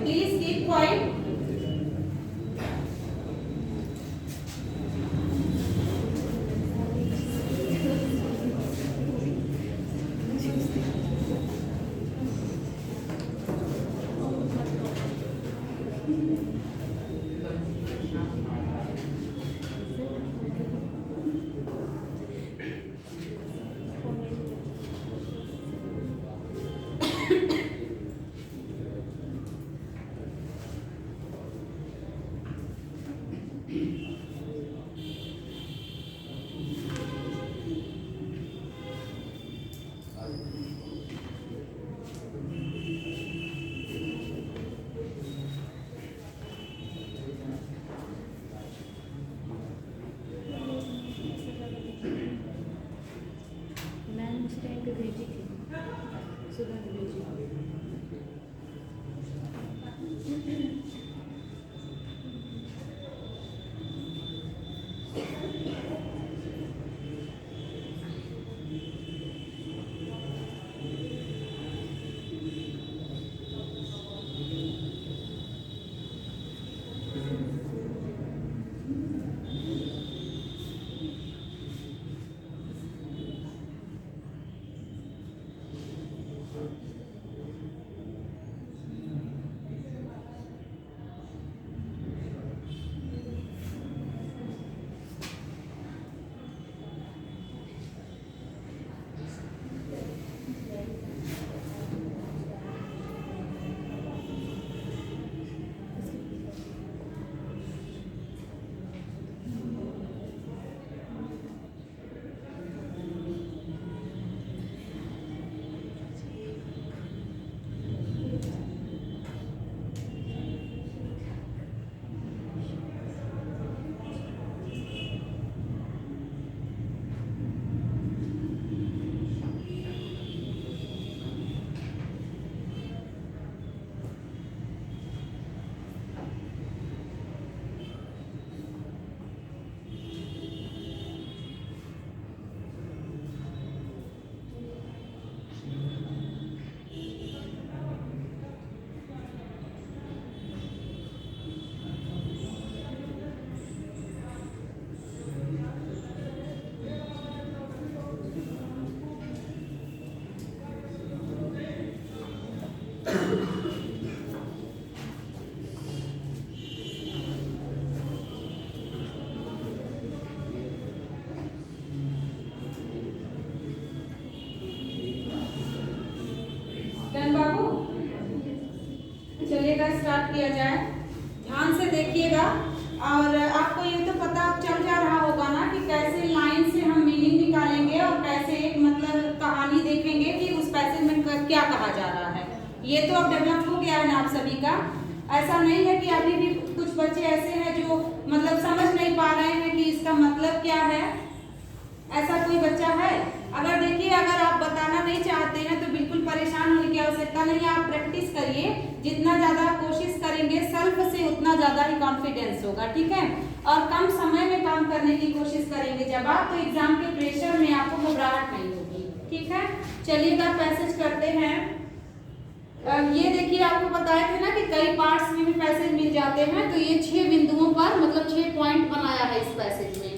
Please keep quiet. भेजी थी, सुबह में भेजी थी। चलिएगा स्टार्ट किया जाए। ध्यान से देखिएगा और आपको ये तो पता चल जा रहा होगा ना कि कैसे लाइन से हम मीनिंग निकालेंगे और कैसे एक मतलब कहानी देखेंगे कि उस पैसेज में क्या कहा जा रहा है। ये तो अब डेवलप हो गया है ना आप सभी का। ऐसा नहीं है कि अभी भी कुछ बच्चे ऐसे हैं जो मतलब समझ नहीं पा रहे हैं कि इसका मतलब क्या है। ऐसा कोई बच्चा है? अगर देखिए, अगर आप बताना नहीं चाहते हैं तो बिल्कुल परेशान होने की आवश्यकता नहीं है। आप प्रैक्टिस करिए, जितना ज्यादा कोशिश करेंगे सेल्फ से उतना ज्यादा ही कॉन्फिडेंस होगा, ठीक है। और कम समय में काम करने की कोशिश करेंगे जब आप, तो एग्जाम के प्रेशर में आपको घबराहट नहीं होगी, ठीक है। चलिएगा पैसेज करते हैं। ये देखिए, आपको बताया था ना कि कई पार्ट्स में भी पैसेज मिल जाते हैं, तो ये 6 बिंदुओं पर मतलब 6 पॉइंट बनाया है इस पैसेज में।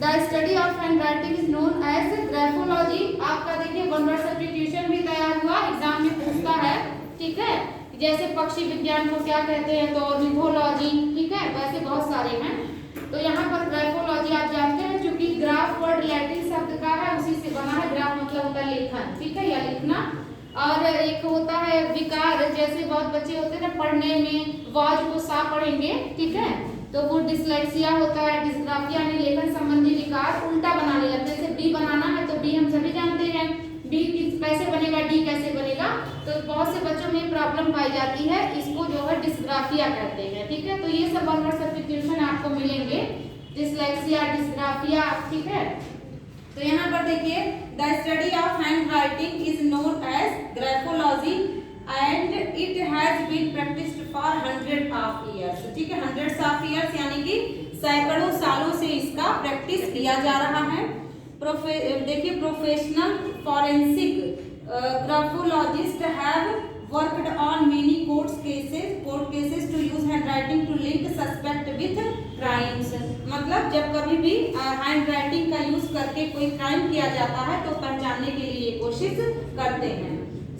The study of hand writing is known as graphology. आपका देखिए वन वर्ड सब्स्टिट्यूशन भी तैयार हुआ, एग्जाम में पूछता है, ठीक है। जैसे पक्षी विज्ञान को क्या कहते हैं, तो ऑर्निथोलॉजी, ठीक है, वैसे बहुत सारे हैं। तो यहाँ पर ग्राफोलॉजी आप जानते हैं, चूंकि ग्राफ वर्ड लैटिन शब्द का है, उसी से बना है। ग्राफ मतलब होता है लेखन, ठीक है, या लिखना। और एक होता है विकार, जैसे बहुत बच्चे होते हैं ना पढ़ने में वाज को सा पढ़ेंगे, ठीक है, तो वो डिसलेक्सिया होता है। डिस्ग्राफिया यानी लेखन संबंधी विकार, उल्टा बनाने लगते हैं। जैसे डी बनाना है तो डी हम सभी जानते हैं, डी कैसे बनेगा, डी कैसे बनेगा, तो बहुत से बच्चों में प्रॉब्लम पाई जाती है। इसको जो है डिस्ग्राफिया कहते हैं, ठीक है। तो ये सब वन वर्ड सब्स्टिट्यूशन आपको मिलेंगे, डिसलेक्सिया, डिस्ग्राफिया, ठीक है। तो यहाँ पर देखिए, the study of hand writing is known as graphology and it has been practised for 100 of years, ठीक है। 100 ऑफ ईयर्स यानी कि सैकड़ों सालों से इसका प्रैक्टिस किया जा रहा है। देखिए, professional forensic graphologist have worked on many court जब कभी भी हैंड राइटिंग का यूज करके कोई क्राइम किया जाता है तो पहचानने के लिए ये कोशिश करते हैं।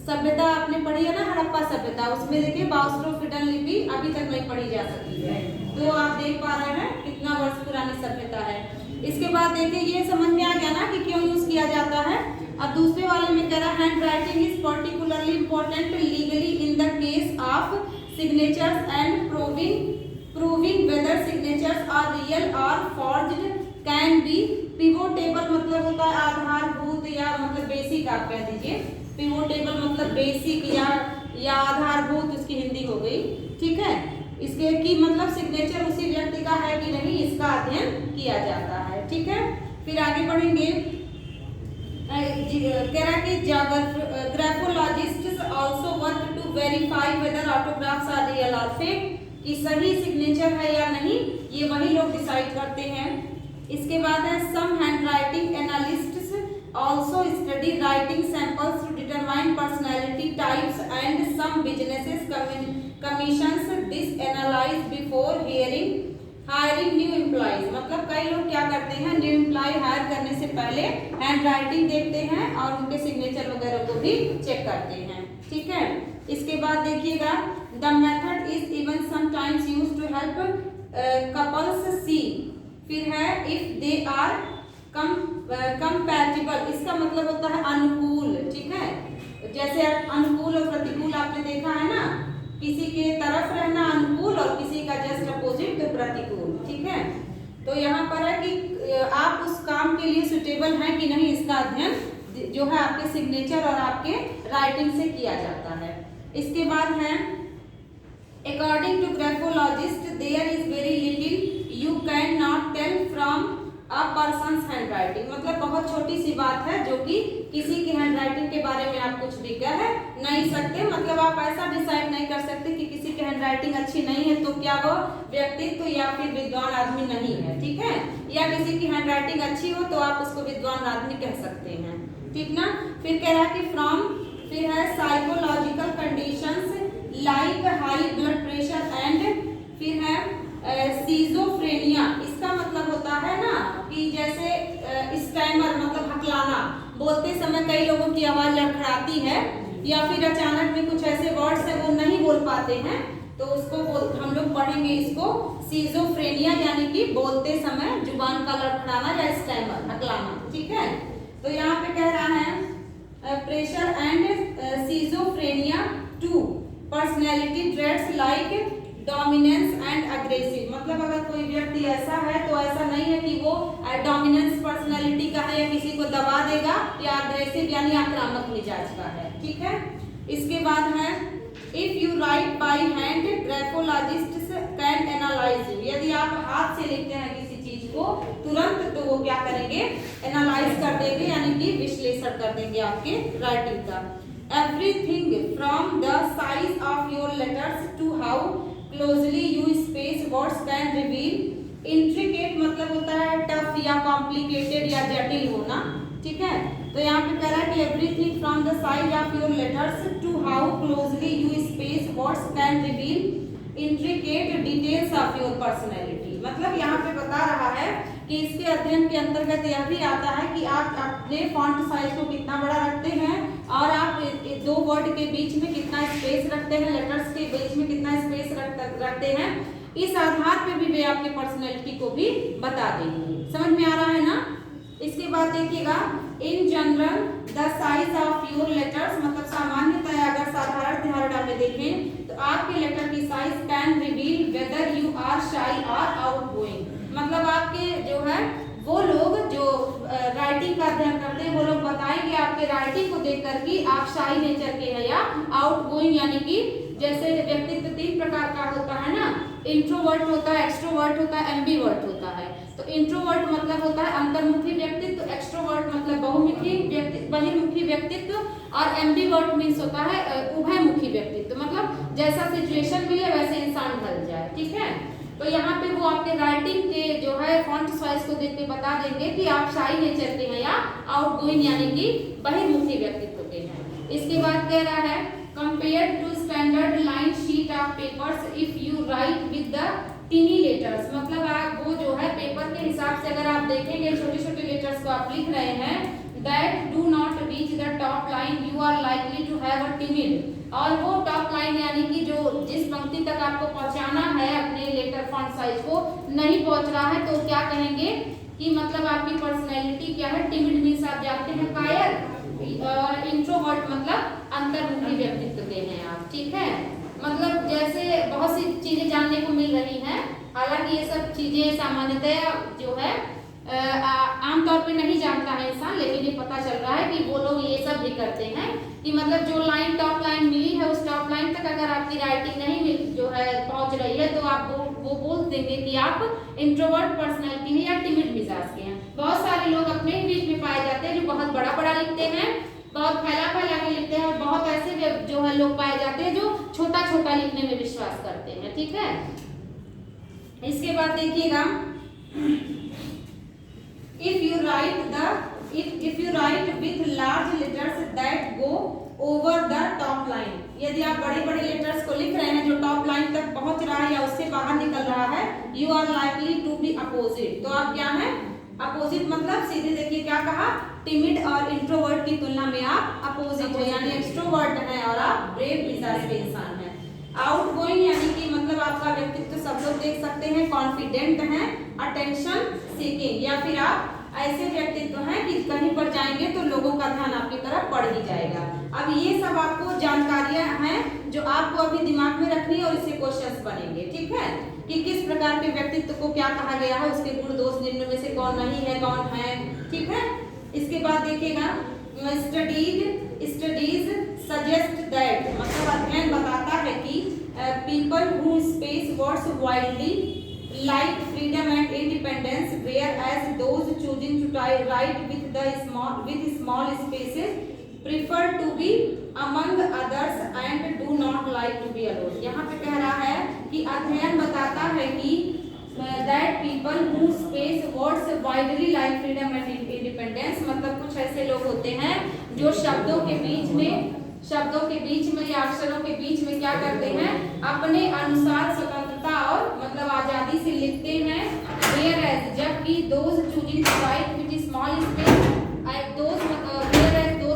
सभ्यता आपने पढ़ी है ना, हड़प्पा सभ्यता, उसमें देखिए बाउस्ट्रोफिडन लिपि अभी तक नहीं पढ़ी जा सकी है, तो आप देख पा रहे हैं कितना वर्ष पुरानी सभ्यता है। इसके बाद देखिए ये समझ में आ गया ना कि क्यों यूज किया जाता है। अब दूसरे वाले में कह रहा है hand writing is particularly important legally in the case of signatures and proving whether signatures are real और फॉर्ज्ड कैन बी पिवोटेबल, मतलब होता है आधारभूत या मतलब बेसिक, आप कह दीजिए पिवोटेबल मतलब बेसिक या आधारभूत, उसकी हिंदी हो गई, ठीक है। इसके की मतलब सिग्नेचर उसी व्यक्ति का है कि नहीं, इसका अध्ययन किया जाता है, ठीक है। फिर आगे बढ़ेंगे, कह रहा कि graphologists also work to verify whether autographs are real or fake, कि सही सिग्नेचर है या नहीं, ये वही लोग डिसाइड करते हैं। इसके बाद है some handwriting analysts also study writing samples to determine personality types and some businesses commissions this analyze before hiring new employees, मतलब कई लोग क्या करते हैं, न्यू एम्प्लॉय हायर करने से पहले हैंड राइटिंग देखते हैं और उनके सिग्नेचर वगैरह को भी चेक करते हैं, ठीक है। इसके बाद देखिएगा the method is even sometimes used to help couples see, फिर है इफ दे आर कंपैटिबल, इसका मतलब होता है अनुकूल, ठीक है। जैसे अनुकूल और प्रतिकूल आपने देखा है ना, किसी के तरफ रहना अनुकूल और किसी का जस्ट अपोजिट तो प्रतिकूल, ठीक है। तो यहाँ पर है कि आप उस काम के लिए सुटेबल हैं कि नहीं, इसका अध्ययन जो है आपके सिग्नेचर और आपके राइटिंग से किया जाता है। इसके बाद है according to graphologist there is very little you can not tell from a person's hand writing, मतलब बहुत छोटी सी बात है जो कि किसी की हैंड राइटिंग के बारे में आप कुछ भी कह नहीं सकते, मतलब आप ऐसा डिसाइड नहीं कर सकते कि किसी की हैंड राइटिंग अच्छी नहीं है तो क्या वो व्यक्तित्व या फिर विद्वान आदमी नहीं है, ठीक है, या किसी की हैंड राइटिंग अच्छी हो तो आप उसको विद्वान आदमी कह सकते हैं, ठीक ना। फिर कह रहा है कि फ्रॉम, फिर है psychological conditions like high blood pressure and, फिर है सीजोफ्रेनिया, इसका मतलब होता है ना कि जैसे स्टैमर मतलब हकलाना, बोलते समय कई लोगों की आवाज लड़खड़ाती है या फिर अचानक में कुछ ऐसे वर्ड्स है वो नहीं बोल पाते हैं, तो उसको हम लोग पढ़ेंगे इसको सीजोफ्रेनिया, यानी कि बोलते समय जुबान का लड़खड़ाना या स्टैमर हकलाना, ठीक है। तो यहाँ पे कह रहा है pressure and schizophrenia 2 personality traits like dominance and aggressive, मतलब अगर कोई व्यक्ति ऐसा है तो ऐसा नहीं है कि वो डोमिनेंस पर्सनैलिटी का है या किसी को दबा देगा, या अग्रेसिव यानी आक्रामक मिजाज का है, ठीक है। इसके बाद है if you write by hand graphologists can analyse you, यदि आप हाथ से लिखते हैं किसी चीज को तुरंत तो वो क्या करेंगे, एनालाइज कर देंगे, यानी कि विश्लेषण कर देंगे आपके राइटिंग का। Everything from the size of your letters to how closely you space words can reveal, intricate मतलब होता है टफ या कॉम्प्लिकेटेड या जटिल होना, ठीक है। तो यहाँ पे कह रहा है कि everything from the size of your letters to how closely you space words can reveal intricate details of your personality, मतलब यहाँ पे बता रहा है कि इसके अध्ययन के अंतर्गत यह भी आता है कि आप अपने फॉन्ट साइज को कितना बड़ा रखते हैं और आप दो वर्ड के बीच में कितना स्पेस रखते हैं, लेटर्स के बीच में कितना स्पेस रखते हैं, इस आधार पे भी वे आपके पर्सनैलिटी को भी बता देंगे। समझ में आ रहा है ना। इसके बाद देखिएगा in general the size of your letters, मतलब सामान्यतः अगर साधारण धारणा में देखें तो आपके लेटर की size can reveal whether you are shy और आउटगोइंग, मतलब आपके जो है वो लोग जो राइटिंग का अध्ययन करते हैं वो लोग बताएंगे आपके राइटिंग को देखकर कि आप शाई नेचर के हैं या आउटगोइंग, यानी कि जैसे व्यक्तित्व 3 प्रकार का होता है ना, इंट्रोवर्ट होता है, एक्सट्रोवर्ट होता है, एम्बीवर्ट होता है। तो इंट्रोवर्ट मतलब होता है अंतर्मुखी व्यक्तित्व, एक्सट्रोवर्ट मतलब बहिर्मुखी व्यक्तित्व, और एम्बीवर्ट मीन्स होता है उभयमुखी व्यक्तित्व, मतलब जैसा सिचुएशन मिले वैसे इंसान ढल जाए, ठीक है। तो यहाँ पे वो आपके राइटिंग के जो है फॉन्ट साइज को देख के बता देंगे कि आप शाई नेचर के हैं या आउटगोइंग यानी कि बहिर्मुखी व्यक्तित्व के हैं। इसके बाद कह रहा है compare to standard line sheet of papers if you write with the tiny letters, मतलब आप वो जो है पेपर के हिसाब से अगर आप देखेंगे छोटे छोटे लेटर्स को आप लिख रहे हैं, that do not reach the top line you are likely to have a timid, और वो टॉप लाइन यानी कि जो जिस पंक्ति तक आपको पहुंचाना है अपने लेटर फॉन्ट साइज को नहीं पहुंच रहा है, तो क्या कहेंगे कि मतलब आपकी पर्सनैलिटी क्या है। टिमिड मीन्स आप जानते हैं कायर, और इंट्रोवर्ट मतलब अंतर्मुखी व्यक्तित्व के हैं आप, ठीक है। मतलब जैसे बहुत सी चीजें जानने को मिल रही हैं, हालांकि ये सब चीजें सामान्यतः जो है आमतौर पे नहीं जानता है इंसान, लेकिन ये पता चल रहा है कि वो लोग ये सब भी करते हैं कि मतलब जो लाइन टॉप लाइन मिली है उस टॉप लाइन तक अगर आपकी राइटिंग नहीं जो है पहुंच रही है, तो आप वो बोल देंगे कि आप इंट्रोवर्ट पर्सनैलिटी है या टिमिड मिजाज के हैं। बहुत सारे लोग अपने ही बीच में पाए जाते हैं जो बहुत बड़ा बड़ा लिखते हैं, बहुत फैला फैला के लिखते हैं, और बहुत ऐसे जो है लोग पाए जाते हैं जो छोटा छोटा लिखने में विश्वास करते हैं, ठीक है। इसके बाद देखिएगा, if you write with large letters that go over the top line, यदि आप बड़े बड़े लेटर्स को लिख रहे हैं जो टॉप लाइन तक पहुंच रहा है या उससे बाहर निकल रहा है, you are likely to be opposite, तो आप क्या हैं अपोजिट, मतलब सीधे देखिए क्या कहा, टिमिड और इंट्रोवर्ट की तुलना में आप अपोजिट है, यानी एक्सट्रोवर्ट है और आप ब्रेव मिजाज के इंसान हैं। आउटगोइंग यानी कि मतलब आपका व्यक्तित्व सब लोग देख सकते हैं, कॉन्फिडेंट हैं, अटेंशन सीकिंग, या फिर आप ऐसे व्यक्तित्व हैं कि कहीं पर जाएंगे तो लोगों का ध्यान आपकी तरफ बढ़ ही जाएगा। अब ये सब आपको जानकारियां हैं जो आपको अभी दिमाग में रखनी है और इससे क्वेश्चंस बनेंगे, ठीक है, कि किस प्रकार के व्यक्तित्व को क्या कहा गया है, उसके गुण दोष निम्न में से कौन नहीं है कौन है, ठीक है। इसके बाद देखिएगा, स्टडीज सजेस्ट दैट, मतलब अध्ययन बताता है कि people who space words widely like freedom and independence, whereas those choosing to write with small spaces prefer to be among others and do not like to be alone। यहाँ पे कह रहा है कि अध्ययन बताता है कि that people who space words widely like freedom and independence, मतलब कुछ ऐसे लोग होते हैं जो शब्दों के बीच में या अक्षरों के बीच में क्या करते हैं, अपने अनुसार स्वतंत्रता और मतलब आजादी से लिखते हैं। whereas जबकि those choosing to write with small space, those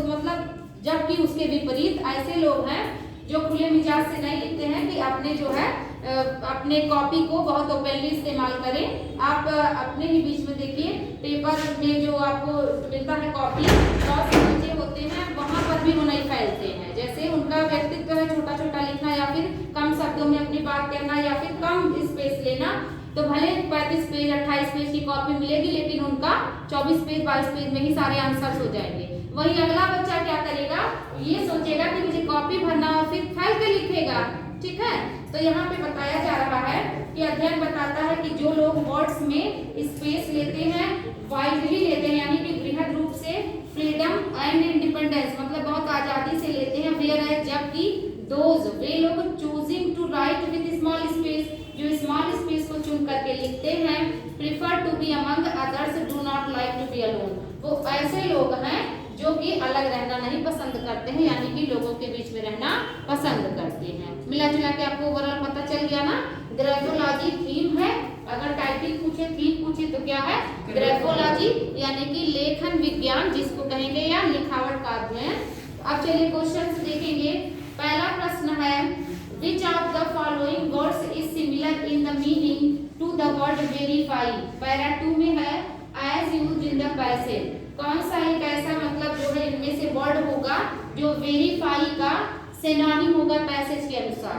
मतलब जबकि उसके विपरीत ऐसे लोग हैं जो खुले मिजाज से नहीं लिखते हैं कि अपने जो है अपने कॉपी को बहुत ओपनली इस्तेमाल करें। आप अपने ही बीच में देखिए, पेपर में जो आपको मिलता है कॉपी, बहुत से बच्चे होते हैं वहाँ पर भी वो नहीं फैलते हैं, जैसे उनका व्यक्तित्व है छोटा छोटा लिखना या फिर कम शब्दों में अपनी बात करना या फिर कम स्पेस लेना, तो भले 35 पेज 28 पेज की कॉपी मिलेगी लेकिन उनका 24 पेज 22 पेज में ही सारे आंसर्स हो जाएंगे। वही अगला बच्चा क्या करेगा, ये सोचेगा कि मुझे कॉपी भरना और फिर फैल के लिखेगा, ठीक है। तो यहाँ पे बताया जा रहा है कि अध्ययन बताता है कि जो लोग वर्ड्स में स्पेस लेते हैं, वाइडली लेते हैं यानी कि बृहद रूप से, फ्रीडम एंड इंडिपेंडेंस मतलब बहुत आजादी से लेते हैं, whereas जबकि दोज वे लोग choosing to write with small space, जो स्मॉल स्पेस को चुन करके लिखते हैं, prefer to be among others, do not like to be alone, वो ऐसे लोग हैं जो कि अलग रहना नहीं पसंद करते हैं, यानी कि लोगों के बीच में रहना पसंद करते हैं। मिला जुला के आपको ओवरऑल पता चल गया ना। ग्राफोलॉजी थीम है, अगर टाइटल पूछे थीम पूछे तो क्या है, ग्राफोलॉजी यानी कि लेखन विज्ञान जिसको कहेंगे या लिखावट काव्य। अब चलिए क्वेश्चंस देखेंगे। पहला प्रश्न है, which of the following words is similar in the meaning to the word verify। Para 2 में है as used in the passage, कौन सा एक ऐसा मतलब जो है इनमें से वर्ड होगा जो वेरीफाई का सिनोनिम होगा पैसेज के अनुसार।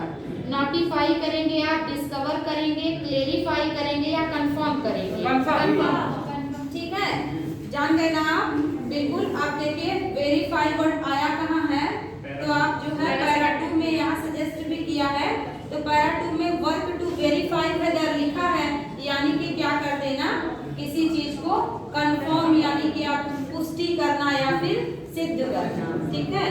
नोटिफाई करेंगे आप, डिस्कवर करेंगे, क्लेरिफाई करेंगे या कंफर्म करेंगे, कंफर्म, ठीक है, जान गए ना आप, बिल्कुल। आप देखिए वेरीफाई वर्ड आया कहाँ है, तो आप जो है पैरा 2 में यहाँ सजेस्ट भी किया है, तो पैरा 2 में वर्क टू वेरीफाई वेदर लिखा है, यानी कि क्या कर देना, किसी चीज को कंफर्म यानी कि आप पुष्टि करना या फिर सिद्ध करना, ठीक है।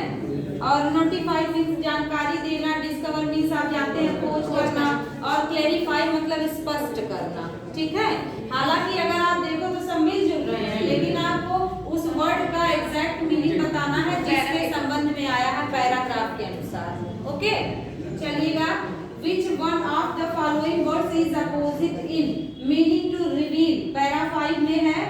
और नोटिफाई मीन्स जानकारी देना, डिस्कवर मीन्स आप जानते हैं खोज करना, और क्लेरिफाई मतलब स्पष्ट करना, ठीक है। हालांकि अगर आप देखो तो सब मिलजुल रहे हैं, लेकिन आपको उस वर्ड का एग्जैक्ट मीनिंग बताना है जिसके संबंध में आया है पैराग्राफ के अनुसार, ओके। चलिएगा, which one of the following words is opposite in meaning to reveal? Para 5 में है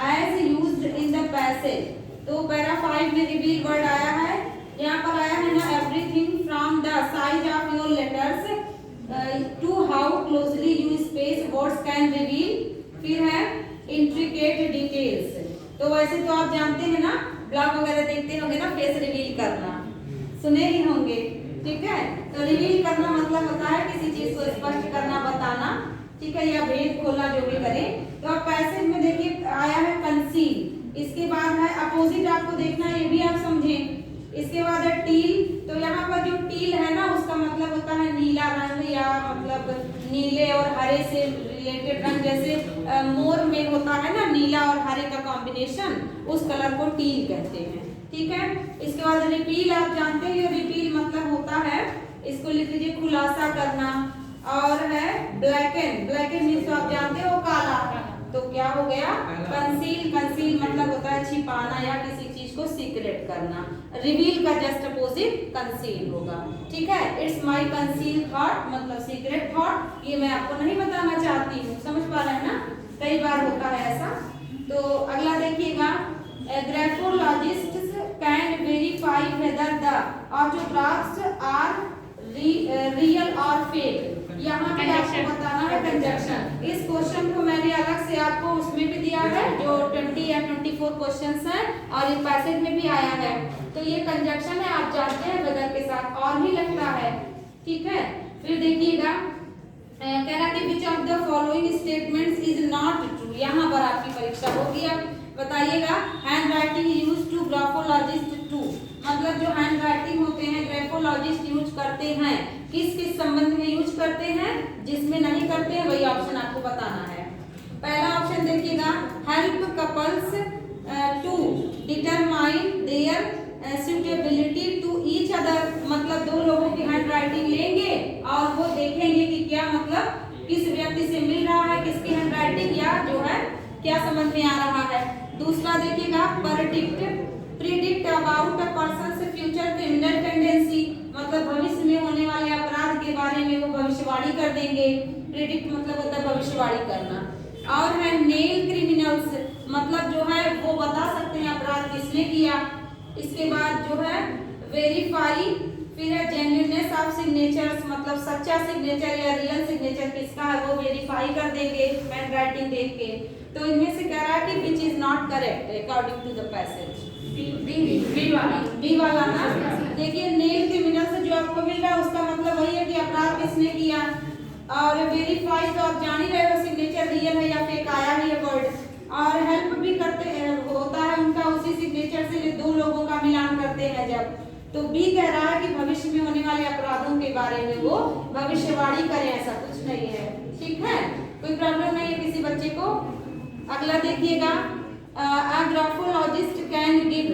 as used in the passage। तो पैरा 5 में reveal वर्ड आया है, यहाँ पर आया है ना everything from the size of your letters to how closely you space words can reveal। फिर है intricate details। तो वैसे तो आप जानते हैं ना, ब्लॉग वगैरह देखते होंगे ना, फेस रिवील करना सुने ही होंगे, ठीक है। तो रिवील करना मतलब होता है किसी चीज को स्पष्ट करना, बताना, ठीक है, या भेद खोलना जो भी करें। तो अब पैसेज में देखिए आया है कंसील, इसके बाद है अपोजिट, आपको देखना है ये भी आप समझें। इसके बाद है टील, तो यहाँ पर जो टील है ना उसका मतलब होता है नीला रंग, या मतलब नीले और हरे से रिलेटेड रंग, जैसे मोर में होता है ना नीला और हरे का कॉम्बिनेशन, उस कलर को टील कहते हैं, ठीक है। इसके बाद रिपील, आप जानते हैं रिपील मतलब होता है, इसको लिख लीजिए खुलासा करना। और है ब्लैकन, ब्लैकन मीन्स तो आप जानते हो काला, तो क्या हो गया कंसील, कंसील मतलब होता है छिपाना या किसी चीज को सीक्रेट करना। रिवील का जस्ट अपोजिट कंसील होगा, ठीक है। इट्स माय कंसील थॉट मतलब सीक्रेट थॉट, ये मैं आपको नहीं बताना चाहती हूँ, समझ पा रहे हैं ना, कई बार होता है ऐसा। तो अगला देखिएगा, graphologists can verify whether the autographs are real or fake. यहाँ पे आपको बताना है कंजक्शन। इस क्वेश्चन को मैंने अलग से आपको उसमें भी दिया है जो 20 या 24 क्वेश्चंस हैं, और इस पैसेज में भी आया है। तो ये कंजक्शन है, आप जानते हैं वेदर के साथ और भी लगता है, ठीक है। फिर देखिएगा कह रहा कि which of the following statements is not true, यहाँ पर आपकी परीक्षा होगी। अब बताइएगा, hand writing use to graphologist to, मतलब जो हैंड राइटिंग होते हैं ग्राफोलॉजिस्ट यूज करते हैं, किस किस संबंध में यूज करते हैं, जिसमें नहीं करते हैं वही ऑप्शन आपको बताना है। पहला ऑप्शन देखिएगा, help couples to determine their suitability to each other, मतलब दो लोगों की हैंड राइटिंग लेंगे और वो देखेंगे कि क्या मतलब किस व्यक्ति से मिल रहा है, किसकी हैंड राइटिंग या जो है क्या समझ में आ रहा है। दूसरा देखिएगा, predict about a persons future criminal tendency, मतलब भविष्य में होने वाले अपराध के बारे में वो भविष्यवाणी कर देंगे। प्रिडिक्ट मतलब होता है भविष्यवाणी करना। और है नेल क्रिमिनल्स, मतलब जो है वो बता सकते हैं अपराध किसने किया। इसके बाद जो है वेरीफाई, फिर है जेन्युइननेस ऑफ सिग्नेचर्स, मतलब सच्चा सिग्नेचर या रियल सिग्नेचर किसका है वो वेरीफाई कर देंगे हैंड राइटिंग देख के। तो इनमें से कह रहा है कि which is not correct according to the passage, B वाला ना। देखिए नेल क्रिमिनल से जो आपको मिल रहा है उसका मतलब वही है कि अपराध किसने किया। और वेरीफाई तो आप जान ही रहे हो सिग्नेचर रियल है या फेक, आया ही है वर्ड। और हेल्प भी करते होता है उनका उसी सिग्नेचर से दो लोगों का मिलान करते हैं जब। तो बी कह रहा है कि भविष्य में होने वाले अपराधों के बारे में वो भविष्यवाणी करें, ऐसा कुछ नहीं है, ठीक है, कोई प्रॉब्लम नहीं है किसी बच्चे को। अगला देखिएगा, a graphologist can give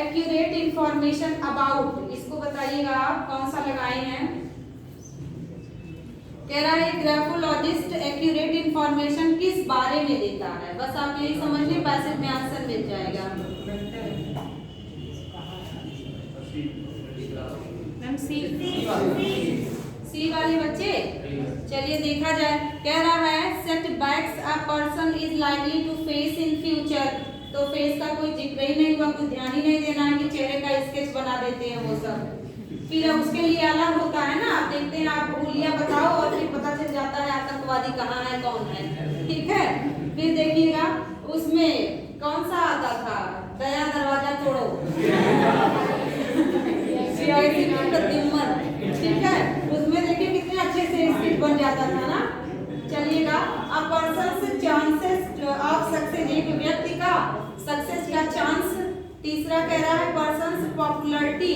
accurate information about, इसको बताइएगा आप कौन सा लगाए हैं। कह रहा है ग्राफोलॉजिस्ट एक्यूरेट इंफॉर्मेशन किस बारे में देता है, बस आप यही समझ लें, पैसेज में आंसर मिल जाएगा। सी वाले बच्चे, चलिए देखा जाए। कह रहा है setbacks a person is likely to face in future, तो फेस का कोई जिक्र ही नहीं हुआ, कुछ ध्यान ही नहीं देना है कि चेहरे का स्केच बना देते हैं वो सब। फिर उसके लिए अलग होता है ना, आप देखते हैं, आप हुलिया बताओ और फिर पता चल जाता है आतंकवादी कहाँ है कौन है, ठीक है। फिर देखिएगा उसमें कौन सा आता था, दया दरवाजा तोड़ो ठीक है, उसमें देखिए कितने अच्छे से स्किट बन जाता था ना। चलिएगा, अब पर्सन्स चांसेस ऑफ सक्सेस, एक व्यक्ति का सक्सेस का चांस। तीसरा कह रहा है पर्सन्स पॉपुलैरिटी,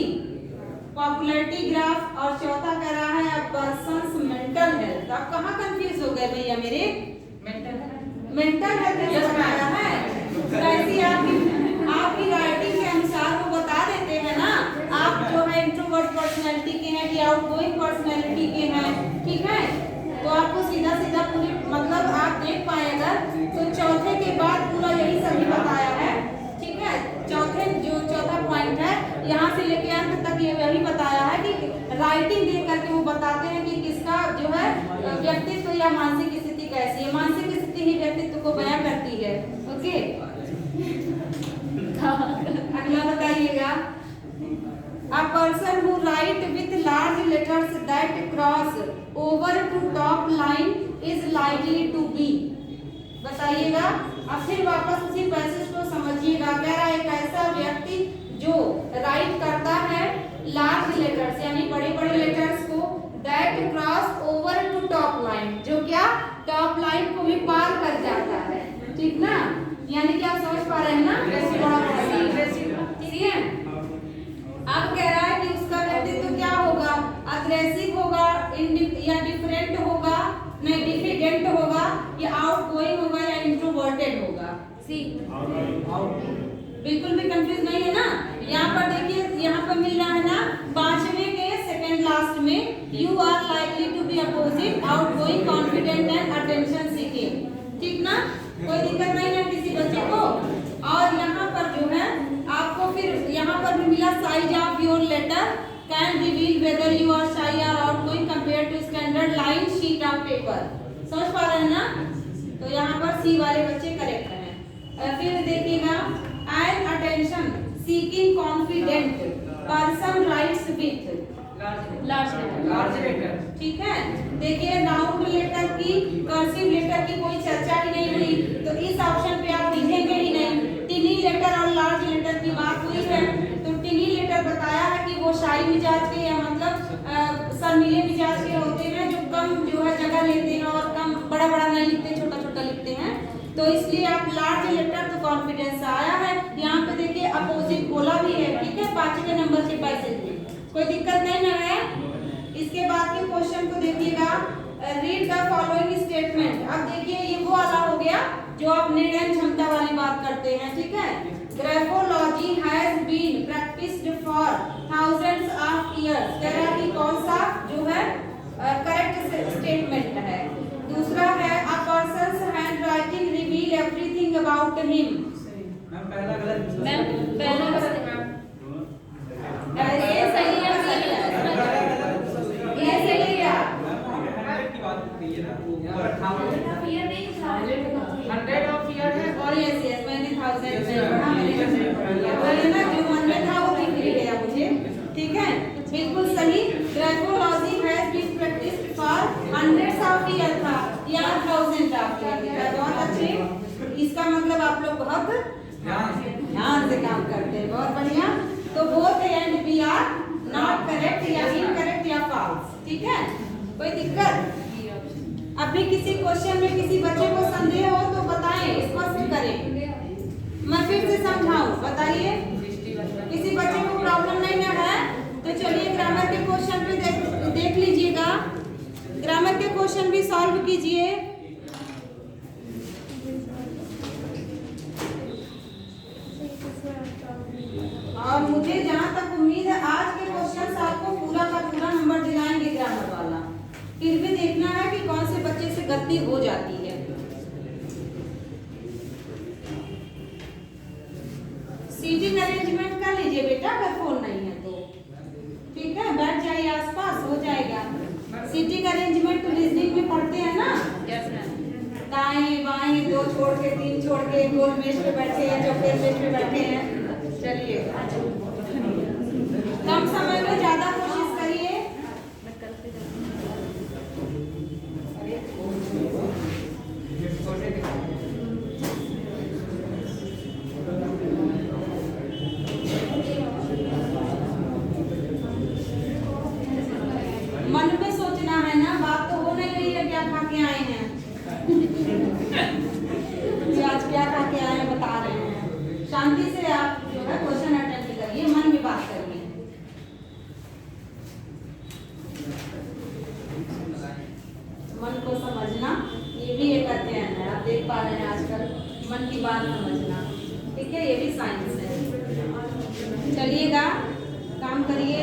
पॉपुलैरिटी ग्राफ। और चौथा कह रहा है पर्सन्स मेंटल हेल्थ। आप कहाँ कंफ्यूज हो गए भैया मेरे, मेंटल हेल्थ बताया है, ऐसी आपकी राइटिंग के अनुसार वो बता देते हैं ना, आप जो है इंट्रोवर्ट पर्सनैलिटी के हैं कि आउटगोइंग पर्सनैलिटी के हैं, ठीक है। तो आपको सीधा सीधा पूरी मतलब आप देख पाए अगर तो चौथे के बाद पूरा यही सभी बताया है, ठीक है। चौथे जो चौथा पॉइंट है यहाँ से लेके अंत तक ये यही बताया है कि राइटिंग देख करके वो बताते हैं कि किसका जो को बयां करती है। ओके, अगला बताइएगा। A person who write with large letters that cross over to top line is likely to be, बताइएगा। अब फिर वापस उसी पैसेज को समझिएगा। कह रहा है एक ऐसा व्यक्ति जो राइट करता है लार्ज लेटर्स यानी बड़े बड़े लेटर्स को, that cross over to top line, जो क्या टॉप लाइन को भी पार कर जाता है। ठीक ना, यानी कि आप समझ पा रहे हैं ना, ठीक है। अब कह रहा है कि उसका व्यक्तित्व क्या होगा, अग्रेसिव होगा या डिफरेंट होगा, नहीं डिफिडेंट होगा, या आउटगोइंग होगा, या इंट्रोवर्टेड होगा। सी बिल्कुल भी कंफ्यूज नहीं है ना। यहाँ पर देखिए, यहाँ पर मिल रहा है ना 5वें के सेकंड लास्ट में, you are likely to be opposite, outgoing, confident and attention seeking. ठीक ना, कोई दिक्कत नहीं है किसी बच्चे को। और यहाँ पर जो है आपको फिर यहाँ पर भी मिला, size of your letter can reveal whether you are shy और outgoing compare to standard line sheet of paper. समझ पा रहे हैं ना, तो यहाँ पर सी वाले बच्चे करेक्ट हैं। फिर देखिएगा, an attention seeking confident person writes with large letter. ठीक है, देखिए राउंड लेटर की, कर्सिव लेटर की कोई चर्चा ही नहीं हुई, तो इस ऑप्शन पे आप लिखेंगे ही नहीं। टिनी लेटर और लार्ज लेटर की बात हुई है, तो टिनी लेटर बताया है कि वो शाही मिजाज के या मतलब शर्मीले मिजाज के होते हैं, जो कम जो है जगह लेते हैं और कम बड़ा बड़ा नहीं लिखते, छोटा छोटा लिखते हैं। तो इसलिए आप लार्ज लेटर तो कॉन्फिडेंस आया है। यहाँ पे देखिए अपोजिट बोला भी है। ठीक है, 5वें नंबर के पैसेज में कोई दिक्कत नहीं ना है। इसके बाद के क्वेश्चन को देखिएगा, रीड द फॉलोइंग स्टेटमेंट। अब देखिए ये वो वाला हो गया जो आप निर्णय क्षमता वाली बात करते हैं। ठीक है, graphology has been practised for thousands of years. कह रहा कि कौन सा जो है करेक्ट स्टेटमेंट है। दूसरा है, a person's handwriting reveal everything about him. Ma'am पहला गलत, मैम पहला गलत, ये सही है, ये सही है। की बात कही है ना, वो 100 ऑफ ईयर है, और यस यस मैंने 1000 से पढ़ा, मैंने ना जो मन में था वो लिख लिया मुझे। ठीक है, बिल्कुल सही। Graphology has been practised for hundreds of year था, या 1000 ऑफ ईयर। बहुत अच्छे, इसका मतलब आप लोग बहुत ध्यान से काम करते हैं, बहुत बढ़िया। तो both and B are not correct, या इनकरेक्ट या फॉल्स। ठीक है, कोई दिक्कत? अभी किसी क्वेश्चन में किसी बच्चे को संदेह हो तो बताएं, स्पष्ट करें, मैं फिर से समझाऊं, बताइए। किसी बच्चे को प्रॉब्लम नहीं ना है तो चलिए ग्रामर के क्वेश्चन पे देख लीजिएगा। ग्रामर के क्वेश्चन भी सॉल्व कीजिए। और मुझे जहां तक उम्मीद है आज के क्वेश्चन आपको पूरा का पूरा नंबर दिलाएंगे ग्रामर वाला। फिर भी देखना है कि कौन से बच्चे से गलती हो जाती है। सीटिंग अरेंजमेंट कर लीजिए बेटा, अगर फोन नहीं है तो। ठीक है, बैठ जाइए आसपास, हो जाएगा। सीटिंग अरेंजमेंट रीजनिंग में पढ़ते हैं ना, दाएं बाएं, 2 छोड़ के 3 छोड़ के, गोल मेज पे बैठे हैं, चौकोर मेज पे बैठे हैं। चलिए, कम समय में ज्यादा कोशिश करिए। मन में सोचना है ना, बात तो हो नहीं रही है क्या खा के आए हैं। आज क्या खा के आए हैं बता रहे हैं। शांति से आप जो है क्वेश्चन अटेंड करिए, मन में बात करिए। मन को समझना ये भी एक अध्ययन है, आप देख पा रहे हैं आजकल मन की बात समझना। ठीक है, ये भी साइंस है। चलिएगा, काम करिए।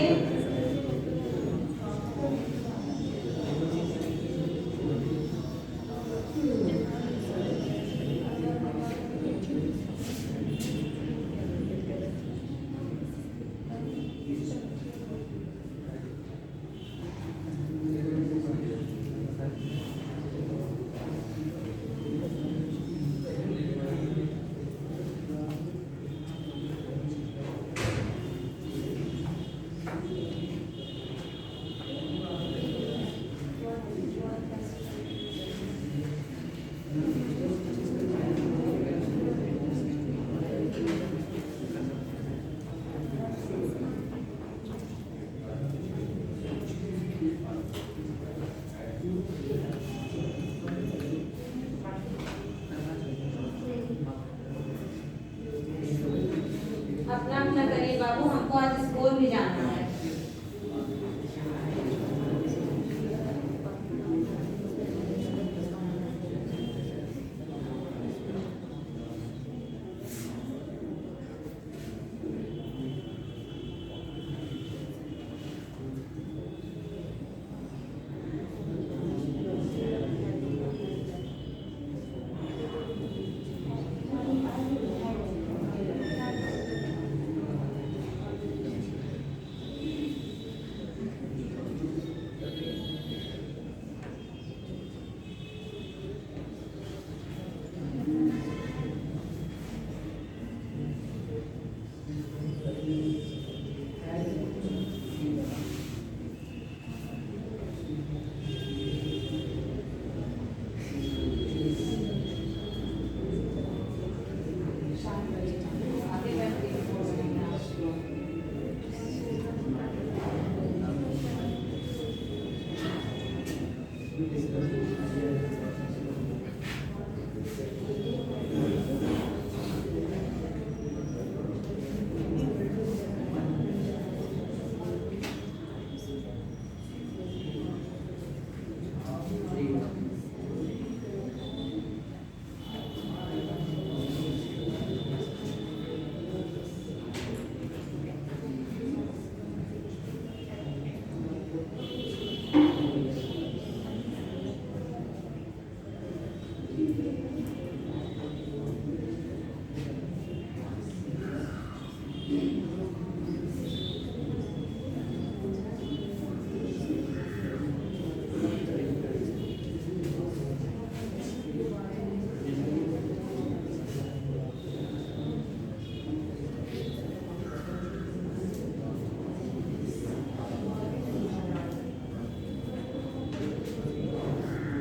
भी जानना है।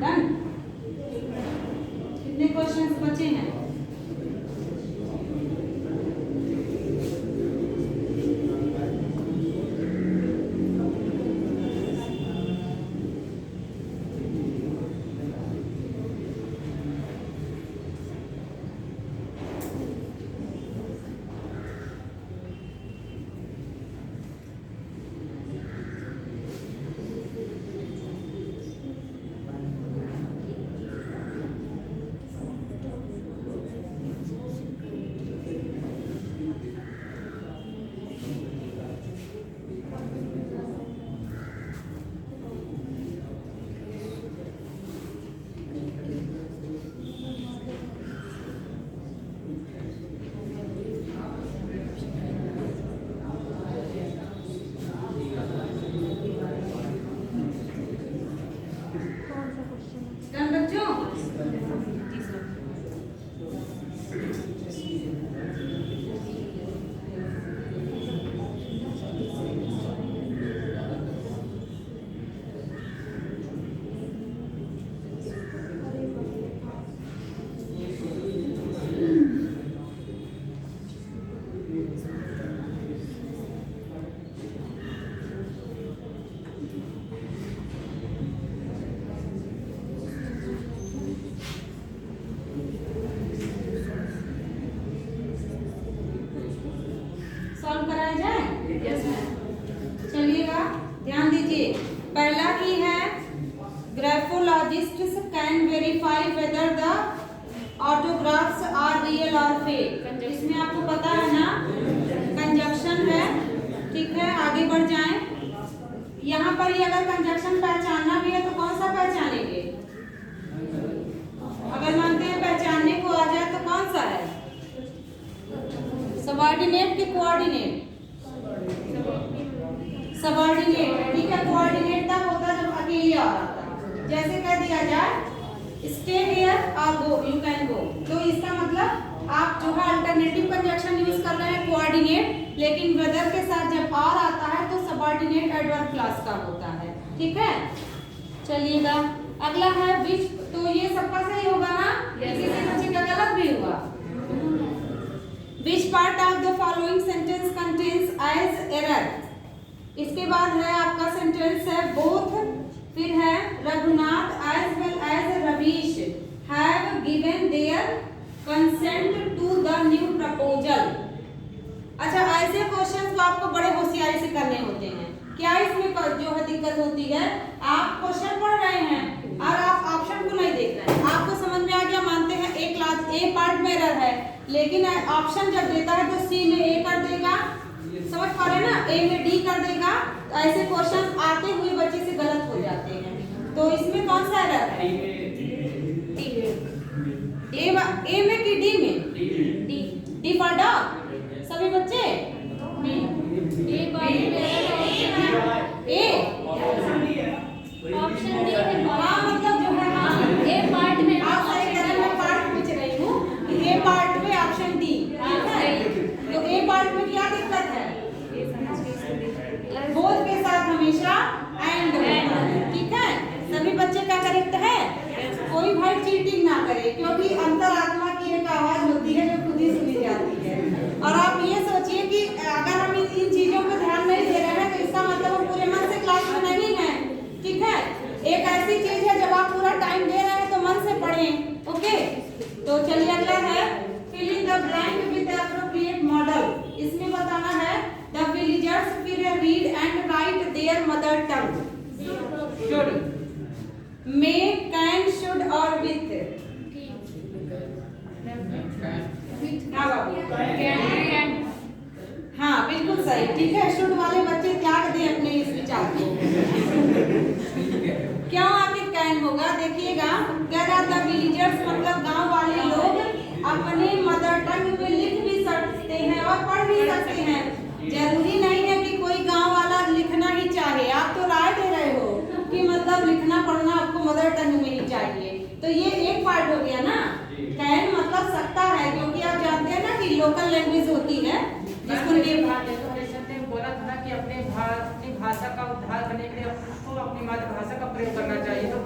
डन। कितने क्वेश्चंस बचे हैं? डन बच्चों? सॉल्व कराया जाए? Yes ma'am. चलिएगा, ध्यान दीजिए। पहला की है graphologists can verify whether the autographs are real or fake. इसमें आपको पता है ना, कंजक्शन है, ठीक है। आगे बढ़ जाएं। यहाँ पर ही अगर कंजक्शन पहचानना भी है तो कौन सा पहचानेंगे? अगर मानते हैं पहचानने को आ जाए तो कौन सा है? सबऑर्डिनेट कि कोऑर्डिनेट? सबऑर्डिनेट, ठीक है। कोऑर्डिनेट तब होता है जब अकेले आ रहा है। जैसे कह दिया जाए स्टे हियर और गो, यू कैन गो, तो इसका मतलब आप जो है अल्टरनेटिव कंजक्शन यूज कर रहे हैं कोऑर्डिनेट, लेकिन वेदर के साथ जब आर आता है तो सबऑर्डिनेट एडवर्ब क्लास का होता है, ठीक है। चलिएगा, अगला है विच, तो ये सबका सही होगा ना? किसी से बच्चे का गलत भी हुआ? Which part of the following sentence contains as error? इसके बाद है आपका सेंटेंस है both, फिर है Raghunath as well as Ravish have given their consent to the new proposal। अच्छा, ऐसे क्वेश्चन को आपको बड़े होशियारी से क्या इसमें जो है दिक्कत होती है, आप क्वेश्चन पढ़ रहे हैं और आप ऑप्शन को नहीं देख रहे हैं, आपको समझ में आ गया, मानते हैं ए क्लास ए पार्ट में एरर है, लेकिन ऑप्शन जब देता है तो सी में ए कर देगा, समझ पा रहे हैं ना, ए में डी कर देगा, तो ऐसे क्वेश्चन आते हुए बच्चे से गलत हो जाते हैं। तो इसमें कौन सा एरर है, ए में कि डी में, डी फॉर डॉग, सभी बच्चे ए ऑप्शन डी है। हाँ मतलब जो है, हाँ ए पार्ट में आप सही कह रहे हैं, मैं पार्ट पूछ रही हूँ, ए पार्ट में ऑप्शन डी, ठीक है। तो ए पार्ट में क्या दिक्कत है, बोथ के साथ हमेशा एंड होता है, ठीक है। सभी बच्चे का करेक्ट है, कोई भाई चीटिंग ना करे, क्योंकि अंतरात्मा की एक आवाज होती है जो खुद ही सुनी जाती है। और आप ये सोचिए कि अगर हम इन चीजों पर ध्यान नहीं दे रहे हैं तो इसका मतलब हम पूरे मन से क्लास में नहीं है, ठीक है। एक ऐसी चीज है जब आप पूरा टाइम दे रहे हैं तो मन से पढ़ें, ओके। तो चलिए अगला है fill in the blank with the appropriate modal. इसमें बताना है द विलेजर्स फिर read and write their mother tongue, should, may, can, should और विथ। हाँ बाबू, हाँ बिल्कुल सही, ठीक है। शुड वाले बच्चे त्याग दें अपने इस विचार को। क्यों आखिर कैन होगा, देखिएगा, कह रहा था विलेजर्स मतलब गांव वाले लोग अपने मदर टंग में लिख भी सकते हैं और पढ़ भी सकते हैं। जरूरी नहीं है कि कोई गांव वाला लिखना ही चाहे, आप तो राय दे रहे हो कि मतलब लिखना पढ़ना आपको मदर टंग में ही चाहिए। तो ये एक पार्ट हो गया ना, कैन मतलब सकता है, क्योंकि आप जानते हैं ना कि लोकल लैंग्वेज होती है जिसको बोला था ना कि अपनी भाषा का उद्धार करने के लिए आपको अपनी मातृभाषा का प्रयोग करना चाहिए। तो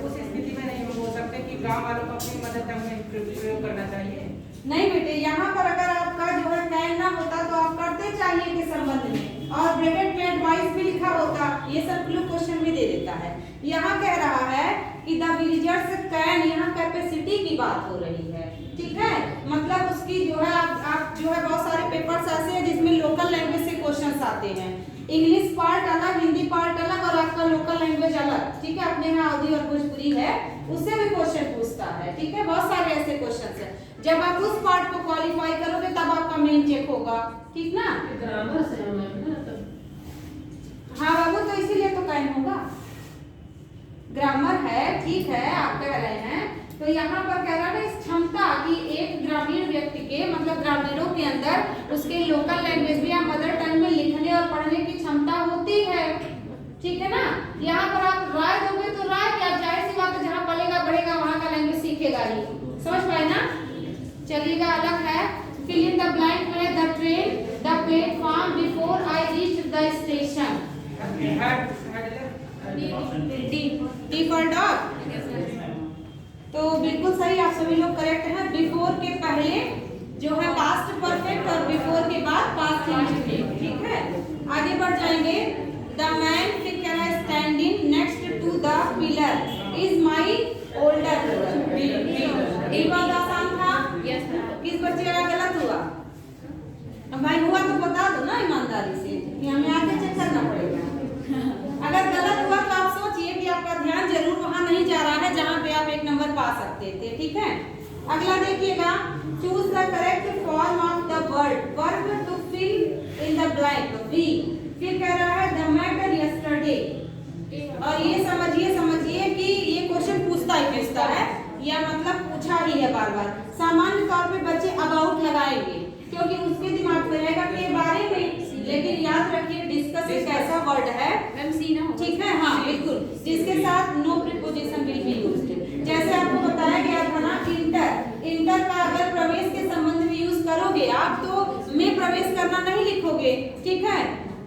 उस स्थिति में नहीं बोल सकते कि गांव वालों को अपनी मदर टंग में प्रयोग करना चाहिए। नहीं बेटे, यहाँ पर अगर आपका जो है कैन ना होता तो आप करते चाहिए के संबंध में और ब्रैकेट में एडवाइस भी लिखा होता, ये सब लोग क्वेश्चन में दे देता है। यहाँ कह रहा है कि द विलेजर्स कैन, यहाँ कैपेसिटी की बात हो रही है, ठीक है। मतलब उसकी जो है आप जो है बहुत सारे पेपर्स ऐसे हैं जिसमें लोकल लैंग्वेज से क्वेश्चंस आते हैं, इंग्लिश पार्ट अलग, हिंदी पार्ट अलग और आपका लोकल लैंग्वेज अलग, ठीक है। अपने यहाँ अवधी और भोजपुरी है, उससे भी क्वेश्चन पूछता है, ठीक है। बहुत सारे ऐसे क्वेश्चंस हैं, जब आप उस पार्ट को क्वालिफाई करोगे तब आपका मेन चेक होगा, ठीक ना। ग्रामर से हाँ बाबू, तो इसीलिए तो कैन होगा, ग्रामर है, ठीक है, आप कह रहे हैं। तो यहाँ पर कह रहा है इस क्षमता कि एक ग्रामीण व्यक्ति के मतलब ग्रामीणों के अंदर उसके लोकल लैंग्वेज में या मदर टंग में लिखने और पढ़ने की क्षमता होती है, ठीक है ना। यहाँ पर आप राय दोगे तो राय क्या, जाहिर सी बात है, जहाँ पलेगा बढ़ेगा वहाँ का लैंग्वेज सीखेगा ही, समझ पाए ना। चलिएगा, अलग है फिल इन द ब्लैंक में the train the platform before I reach the station, D for dog. तो बिल्कुल सही, आप सभी लोग करेक्ट हैं। बिफोर के पहले जो है पास्ट परफेक्ट और बिफोर के बाद पास्ट इंडेफिनिट, ठीक है। आगे बढ़ जाएंगे, द मैन फिर क्या है standing next to the pillar is my older brother. एक बात आसान था, किस बच्चे का गलत हुआ, अब भाई हुआ तो बता दो ना ईमानदारी से, कि हमें आगे चेक करना पड़ेगा। अगर गलत हुआ तो आप सोचिए कि आपका ध्यान जरूर वहां नहीं जा रहा है जहां पे आप एक नंबर पा सकते थे, ठीक है। अगला देखिएगा, choose the correct form of the verb to fill in the blank, B. फिर कह रहा है द मैटर यस्टरडे, और ये समझिए कि ये क्वेश्चन पूछता है या मतलब पूछा ही है बार बार। सामान्य तौर पे बच्चे अबाउट लगाएंगे क्योंकि उसके दिमाग में रहेगा के बारे में, लेकिन याद रखिए डिस्कस एक ऐसा वर्ड है, ठीक है, हाँ बिल्कुल, जिसके साथ no preposition will be used. जैसे आपको बताया गया था ना, इंटर का अगर प्रवेश के संबंध में यूज करोगे आप तो में प्रवेश करना नहीं लिखोगे, ठीक है।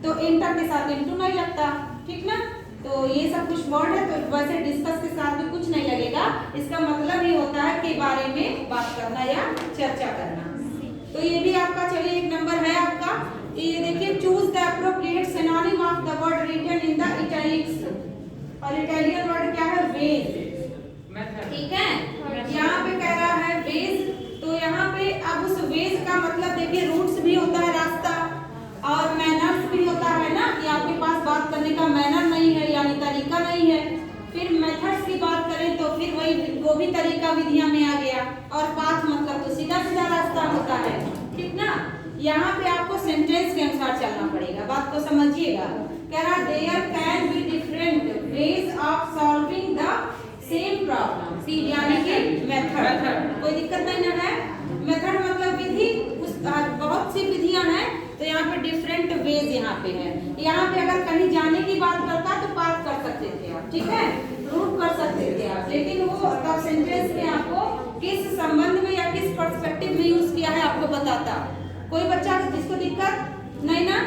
तो इंटर के साथ इनटू नहीं लगता, ठीक ना। तो ये सब कुछ वर्ड है, तो वैसे डिस्कस के साथ भी कुछ नहीं लगेगा, इसका मतलब ही होता है के बारे में बात करना या चर्चा करना। तो ये भी आपका, चलिए एक नंबर है आपका। ये देखिए, choose the appropriate synonym of the word written in the italics, और इटालियन वर्ड क्या है, वेज, ठीक है। यहाँ पे कह रहा है वेज, तो यहाँ पे अब उस वेज का मतलब देखिए रूट्स भी होता है रास्ता, और मैनर्स भी होता है ना, कि आपके पास बात करने विधियां में आ गया, और पाथ मतलब तो सीधा सीधा रास्ता होता है, ठीक ना। यहाँ पे आपको सेंटेंस के अनुसार चलना पड़ेगा, बात को समझिएगा। कह रहा there can be different ways of solving the same problem, यानी कि मेथड, कोई दिक्कत नहीं ना है। मेथड मतलब विधि, बहुत सी विधियां हैं, तो यहाँ पे डिफरेंट वेज यहाँ पे है। यहाँ पे अगर कहीं जाने की बात करता तो पाथ कर सकते थे आप, ठीक है, रूट कर सकते थे आप, लेकिन वो तब सेंटेंस में आपको किस संबंध में या किस पर्सपेक्टिव में यूज किया है आपको बताता। कोई बच्चा जिसको दिक्कत नहीं ना,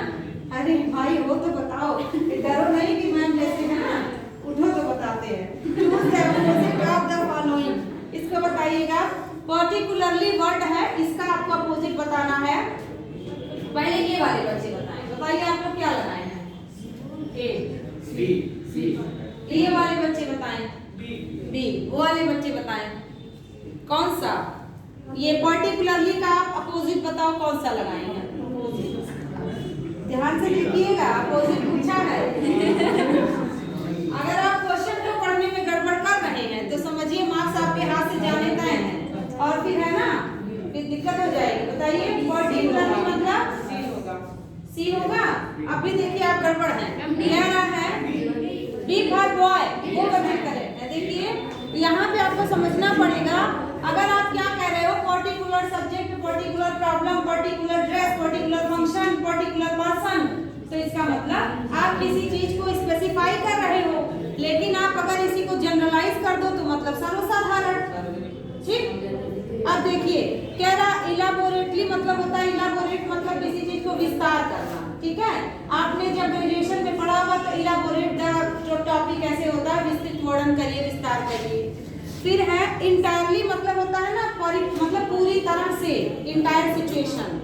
अरे भाई वो तो बताओ, डरो नहीं कि मैम जैसे है ना, उठो तो बताते हैं। Choose the opposite of the following, इसको बताइएगा। पर्टिकुलरली वर्ड है, इसका आपको अपोजिट बताना है। पहले ये वाले बच्चे बताएं, बताइए आप लोग क्या लगाए हैं? ए, बी, सी। ये वाले बच्चे बताएं बी, वो वाले बच्चे बताएं कौन सा। ये पर्टिकुलरली का आप अपोजिट बताओ कौन सा लगाए हैं। ध्यान से देखिएगा, अपोजिट पूछा है। अगर आप क्वेश्चन को पढ़ने में गड़बड़ कर रहे हैं तो समझिए मार्क्स आपके हाथ से जाने तय हैं, और फिर है ना, फिर दिक्कत हो जाएगी। बताइए पर्टिकुलरली मतलब सी होगा। अभी देखिए आप गड़बड़ है, कह रहा है बी फॉर बॉय, वो बच्चे करेक्ट है। देखिए यहाँ पे आपको समझना पड़ेगा, अगर आप क्या कह रहे हो, particular subject, particular problem, particular dress, particular function, particular person, तो इसका मतलब आप किसी चीज को स्पेसिफाई कर रहे हो, लेकिन आप अगर इसी को जनरलाइज कर दो तो मतलब सर्वसाधारण, ठीक। अब देखिए कह रहा इलाबोरेटली मतलब होता है, इलाबोरेट मतलब किसी चीज को विस्तार करना, ठीक है। आपने जब ग्रेजुएशन में पढ़ा होगा तो इलाबोरेट द टॉपिक ऐसे होता है, विस्तृत वर्णन करिए, विस्तार करिए। फिर है इंटायरली मतलब होता है ना, मतलब पूरी तरह से, इंटायर सिचुएशन।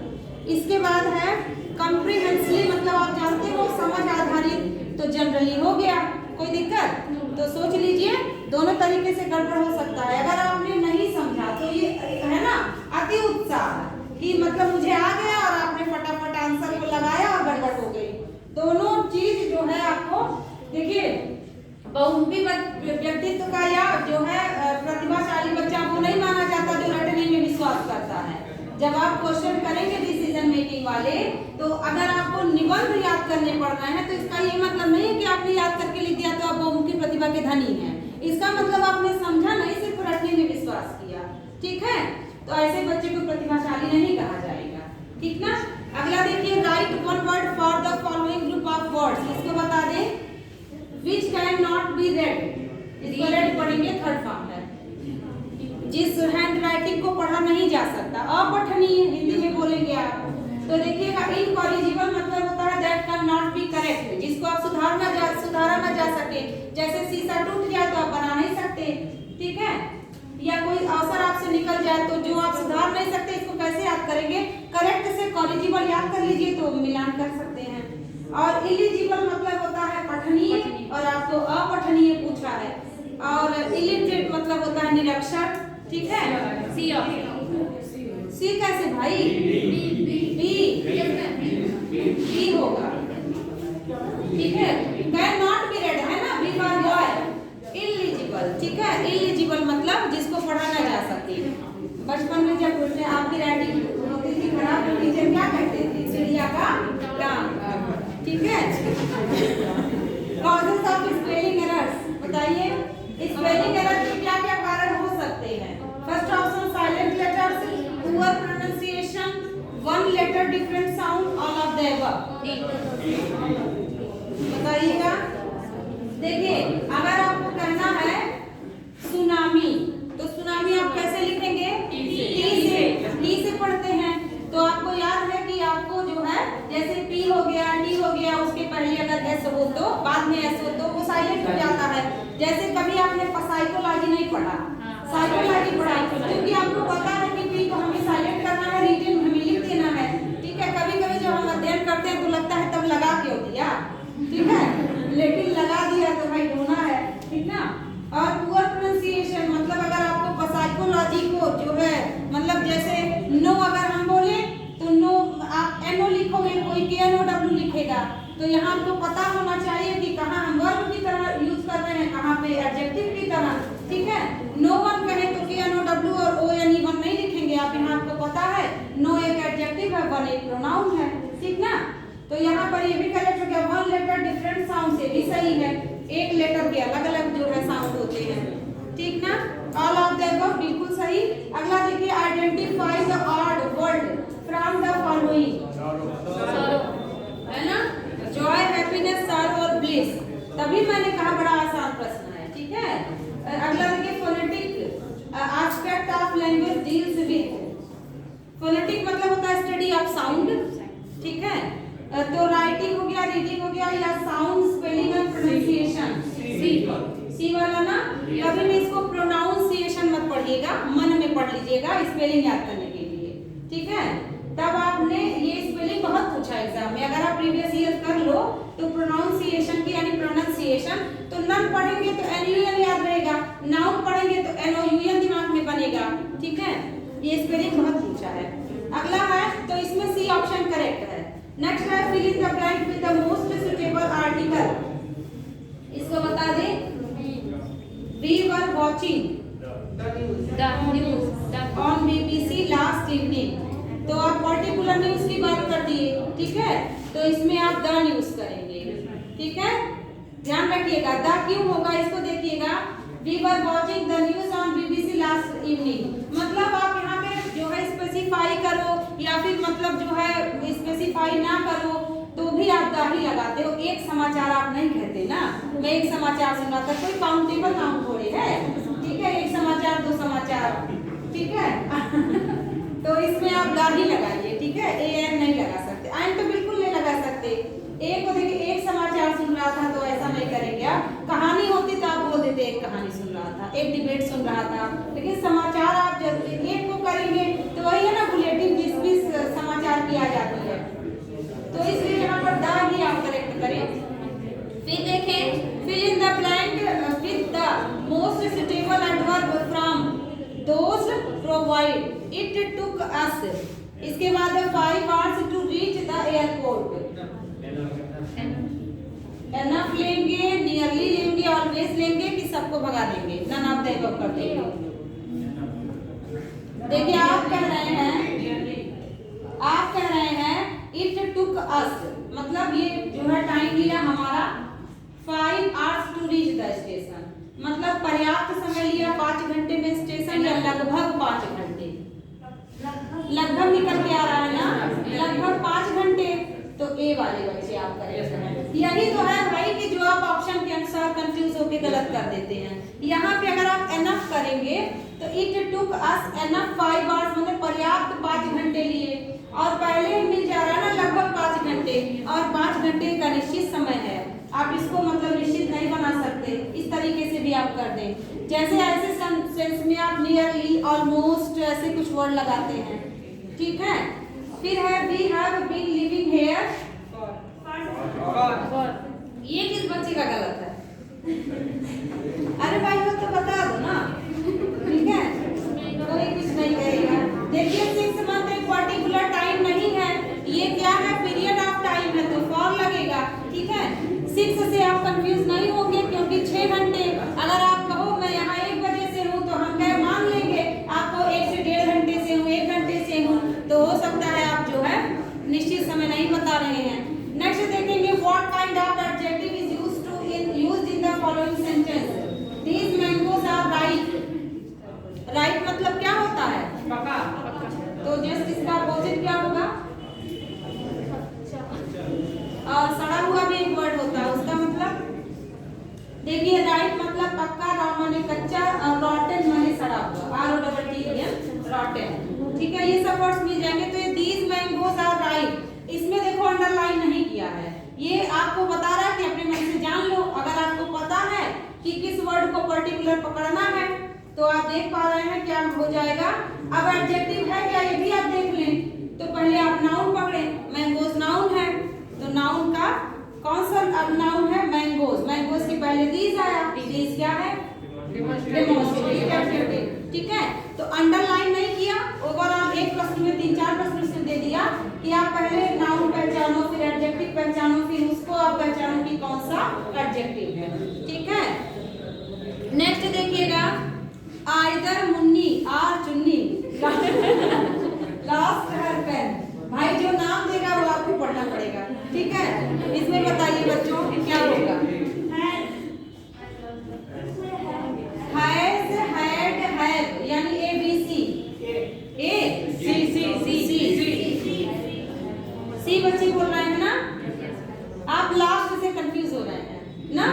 इसके बाद है कॉम्प्रिहेंसिवली मतलब आप जानते हो समझ आधारित, तो जनरली हो गया। कोई दिक्कत तो सोच लीजिए, दोनों तरीके से गड़बड़ हो सकता है। अगर आपने नहीं समझा तो ये है ना अति उत्साह कि मतलब मुझे आ गया और आपने फटाफट आंसर को लगाया और गड़बड़ हो गई। दोनों चीज जो है आपको देखिए, बहुमुखी व्यक्तित्व का या जो है प्रतिभाशाली बच्चा वो नहीं माना जाता जो रटने में विश्वास करता है। जब आप क्वेश्चन करेंगे डिसीजन मेकिंग वाले, तो अगर आपको निबंध याद करने पड़ रहे हैं तो इसका ये मतलब नहीं है कि आपने याद करके लिख दिया तो आप बहुमुखी प्रतिभा के धनी हैं। इसका मतलब आपने समझा नहीं, सिर्फ रटने में विश्वास किया, ठीक है। तो ऐसे बच्चे को प्रतिभाशाली नहीं कहा जाएगा, ठीक ना। अगला देखिए, right one word for the following group of words, इसको बता दें which cannot be read, इसको रेड पढ़ेंगे, थर्ड फॉर्म है, जिस हैंड राइटिंग को पढ़ा नहीं जा सकता, अपठनीय हिंदी में बोलेंगे आप। तो देखिएगा इनकॉरिजिबल मतलब होता है that can not be correct, जिसको आप सुधारा ना जा सके। जैसे शीशा टूट गया तो आप बना नहीं सकते, ठीक है। या कोई अवसर आपसे निकल जाए तो जो आप सुधार नहीं सकते, इसको कैसे याद करेंगे, करेक्ट से कॉरिजिबल याद कर लीजिए तो मिलान कर सकते हैं। और इलिजिबल मतलब होता है पठनीय, और आपको अपठनीय पूछा है। और इलिटरेट मतलब होता है निरक्षर, ठीक है। सी कैसे भाई, बी होगा, ठीक है। कैन नॉट बी रेड है ना, बी फॉर बॉय। इलिजिबल, ठीक है, इलिजिबल मतलब जिसको पढ़ा ना जा सके। बचपन में जब आपकी राइटिंग होती थी खराब तो टीचर क्या कहते थे, चिड़िया का टांग, ठीक है। कॉजेस ऑफ स्पेलिंग एरर्स बताइए, स्पेलिंग एरर के क्या क्या कारण हो सकते हैं। First option silent letters, poor pronunciation, one letter different sound, all of the above, बताइएगा। देखिए अगर आपको कहना है सुनामी, तो सुनामी आप कैसे लिखेंगे, टी से पढ़ते हैं। तो आपको याद है कि आपको जो है जैसे पी हो गया, टी हो गया, उसके पहले अगर एस हो तो बाद में एस हो तो वो साइलेंट हो जाता है। जैसे कभी आपने साइकोलॉजी नहीं पढ़ा, साइकोलॉजी पढ़ा, क्योंकि आपको पता है कि पी को हमें साइलेंट करना है, रिटन हमें लिख देना है, ठीक है। कभी कभी जब हम अध्ययन करते हैं तो लगता है तब लगा क्यों दिया, ठीक है, लेकिन लगा दिया तो भाई होना है, ठीक ना। और पुअर प्रोनाउंसिएशन मतलब अगर आपको साइकोलॉजी को जो है मतलब जैसे नो अगर हम बोले तो नो आप एनओ लिखोगे, कोई KNOW लिखेगा, तो यहाँ आपको पता होना चाहिए कि कहाँ हम वर्ब की तरह यूज कर रहे हैं, कहाँ पे एडजेक्टिव की तरह, ठीक है। नो वन कहे तो KNOW पता है, नो एक एडजेक्टिव है, वन एक प्रोनाउन है, ठीक ना। तो यहाँ पर ये भी करेक्ट हो गया, वन लेटर डिफरेंट साउंड से भी सही है, एक लेटर के अलग अलग जो है साउंड होते हैं, ठीक ना। ऑल ऑफ द अबव बिल्कुल सही। अगला देखिए, identify the odd word from the following, है ना, जॉय, हैप्पीनेस, सॉरो और ब्लिस। तभी मैंने कहा बड़ा आसान प्रश्न है, ठीक है। अगला देखिए, phonetic aspect of language deals with, phonetic मतलब होता है स्टडी ऑफ साउंड, ठीक है। तो राइटिंग हो गया, रीडिंग हो गया, या साउंड, स्पेलिंग और प्रोनाउंसिएशन, सी वाला ना। कभी भी इसको प्रोनाउंसिएशन मत पढ़िएगा, मन में पढ़ लीजिएगा स्पेलिंग याद करने के लिए, ठीक है। तब आपने ये स्पेलिंग बहुत पूछा एग्जाम में, अगर आप प्रीवियस ईयर कर लो तो प्रोनाउंसिएशन की यानी प्रोनाउंसिएशन, तो नन पढ़ेंगे तो एनयूएन याद रहेगा, नाउन पढ़ेंगे तो एनओयूएन दिमाग में बनेगा, ठीक है। ये स्पेलिंग बहुत पूछा है। अगला है, तो इसमें सी ऑप्शन करेक्ट है। नेक्स्ट है, fill in the blank with the most suitable article. इसको बता दे, we were watching on BBC last evening. तो आप पर्टिकुलर न्यूज की बात कर दिए, ठीक है, तो इसमें आप द न्यूज करेंगे, ठीक है। ध्यान रखिएगा, द क्यों होगा इसको देखिएगा, we were watching the news on BBC last evening. मतलब आप यहाँ पे जो है स्पेसिफाई करो या फिर मतलब जो है स्पेसिफाई ना करो तो भी आप द ही लगाते हो। एक समाचार आप नहीं कहते ना, मैं एक समाचार सुन रहा था, कोई काउंटेबल नाउन थोड़ी है, ठीक है। एक समाचार, दो समाचार, ठीक है। तो इसमें आप द ही लगाइए, ठीक है, ए एन नहीं लगा सकते, एन तो बिल्कुल नहीं लगा सकते। एक को देखिए, एक समाचार सुन रहा था तो ऐसा नहीं करेंगे आप। कहानी होती तो आप बोल देते एक कहानी सुन रहा था, एक डिबेट सुन रहा था, लेकिन समाचार आप जब एक को करेंगे तो वही है ना, बुलेटिन जिस भी समाचार किया जाती है, तो इसलिए यहाँ पर द ही आप करेक्ट करें। फिर देखें, fill in the blank with the most suitable adverb from those provide it took us. इसके बाद 5 hours to reach the airport. Enough लेंगे, नियरली लेंगे, ऑलवेज लेंगे कि सबको भगा देंगे, नन ऑफ द अबव कर देंगे। देखिए आप कह रहे हैं इट टुक अस, मतलब ये जो है टाइम लिया हमारा 5 hours to reach the station, मतलब पर्याप्त समय लिया 5 घंटे में स्टेशन, या लगभग 5 घंटे, लगभग निकल के आ रहा है ना, लगभग 5 घंटे। तो ए वाले बच्चे आप करें, यही तो है भाई कि जो आप ऑप्शन के अनुसार कंफ्यूज होके गलत कर देते हैं। यहाँ पे अगर आप एनफ करेंगे तो it took us enough 5 hours, मतलब पर्याप्त 5 घंटे लिए, और पहले मिल जा रहा है ना लगभग 5 घंटे, और 5 घंटे का निश्चित समय है, आप इसको मतलब निश्चित नहीं बना सकते, इस तरीके से भी आप कर दें। जैसे ऐसे सेंस में आप नियरली, ऑलमोस्ट ऐसे कुछ वर्ड लगाते हैं, ठीक है। फिर है, we have been living here, ये किस बच्चे का गलत है? अरे भाई वो तो बता दो ना, ठीक है, कोई कुछ नहीं करेगा। देखिए 6 month एक पर्टिकुलर टाइम नहीं है, ये क्या है, पीरियड ऑफ टाइम है, तो फॉर लगेगा, ठीक है। 6 से आप कंफ्यूज नहीं होंगे, क्योंकि 6 घंटे, अगर आप कहो मैं यहाँ 1 बजे से हूँ तो हम क्या मान लेंगे आपको 1 से 1.5 घंटे से हूँ, 1 घंटे से हूँ, तो हो सकता है आप जो है निश्चित समय नहीं बता रहे हैं। नेक्स्ट देखेंगे, what kind of adjective is used in the following sentence. These mangoes are ripe. Ripe मतलब क्या होता है, पका। तो जस्ट इसका अपोजिट क्या होगा, और सड़ा हुआ भी एक वर्ड होता है, उसका मतलब देखिए, राइप मतलब पक्का, रॉ माने कच्चा, और रॉटन माने सड़ा हुआ, ROTTEN रॉटन, ठीक है। ये सब वर्ड्स मिल जाएंगे। तो ये दीज मैंगोज आर राइप, इसमें देखो अंडरलाइन नहीं किया है, ये आपको बता रहा है कि अपने मन से जान लो। अगर आपको पता है कि किस वर्ड को पर्टिकुलर पकड़ना है तो आप देख पा रहे हैं क्या हो जाएगा। अब एडजेक्टिव है क्या, ये भी आप देख लें। तो पहले आप नाउन पकड़े, मैंगोज नाउन है, तो नाउन का कौन सा नाउन है, मैंगोज। मैंगोज के पहले दीज आया, दीज क्या है, डेमोन्स्ट्रेटिव एडजेक्टिव, ठीक है। तो अंडरलाइन नहीं किया, ओवरऑल एक प्रश्न में 3-4 प्रश्न से दे दिया कि आप पहले नाउन पहचानो, फिर एडजेक्टिव पहचानो, फिर उसको आप पहचानो कि कौन सा एडजेक्टिव है, ठीक है। नेक्स्ट देखिएगा, आइदर मुन्नी और चुन्नी, हैव यानी ए बी सी, ए सी सी सी सी सी बच्चे बोल रहे हैं ना, आप लास्ट से कंफ्यूज हो रहे हैं ना।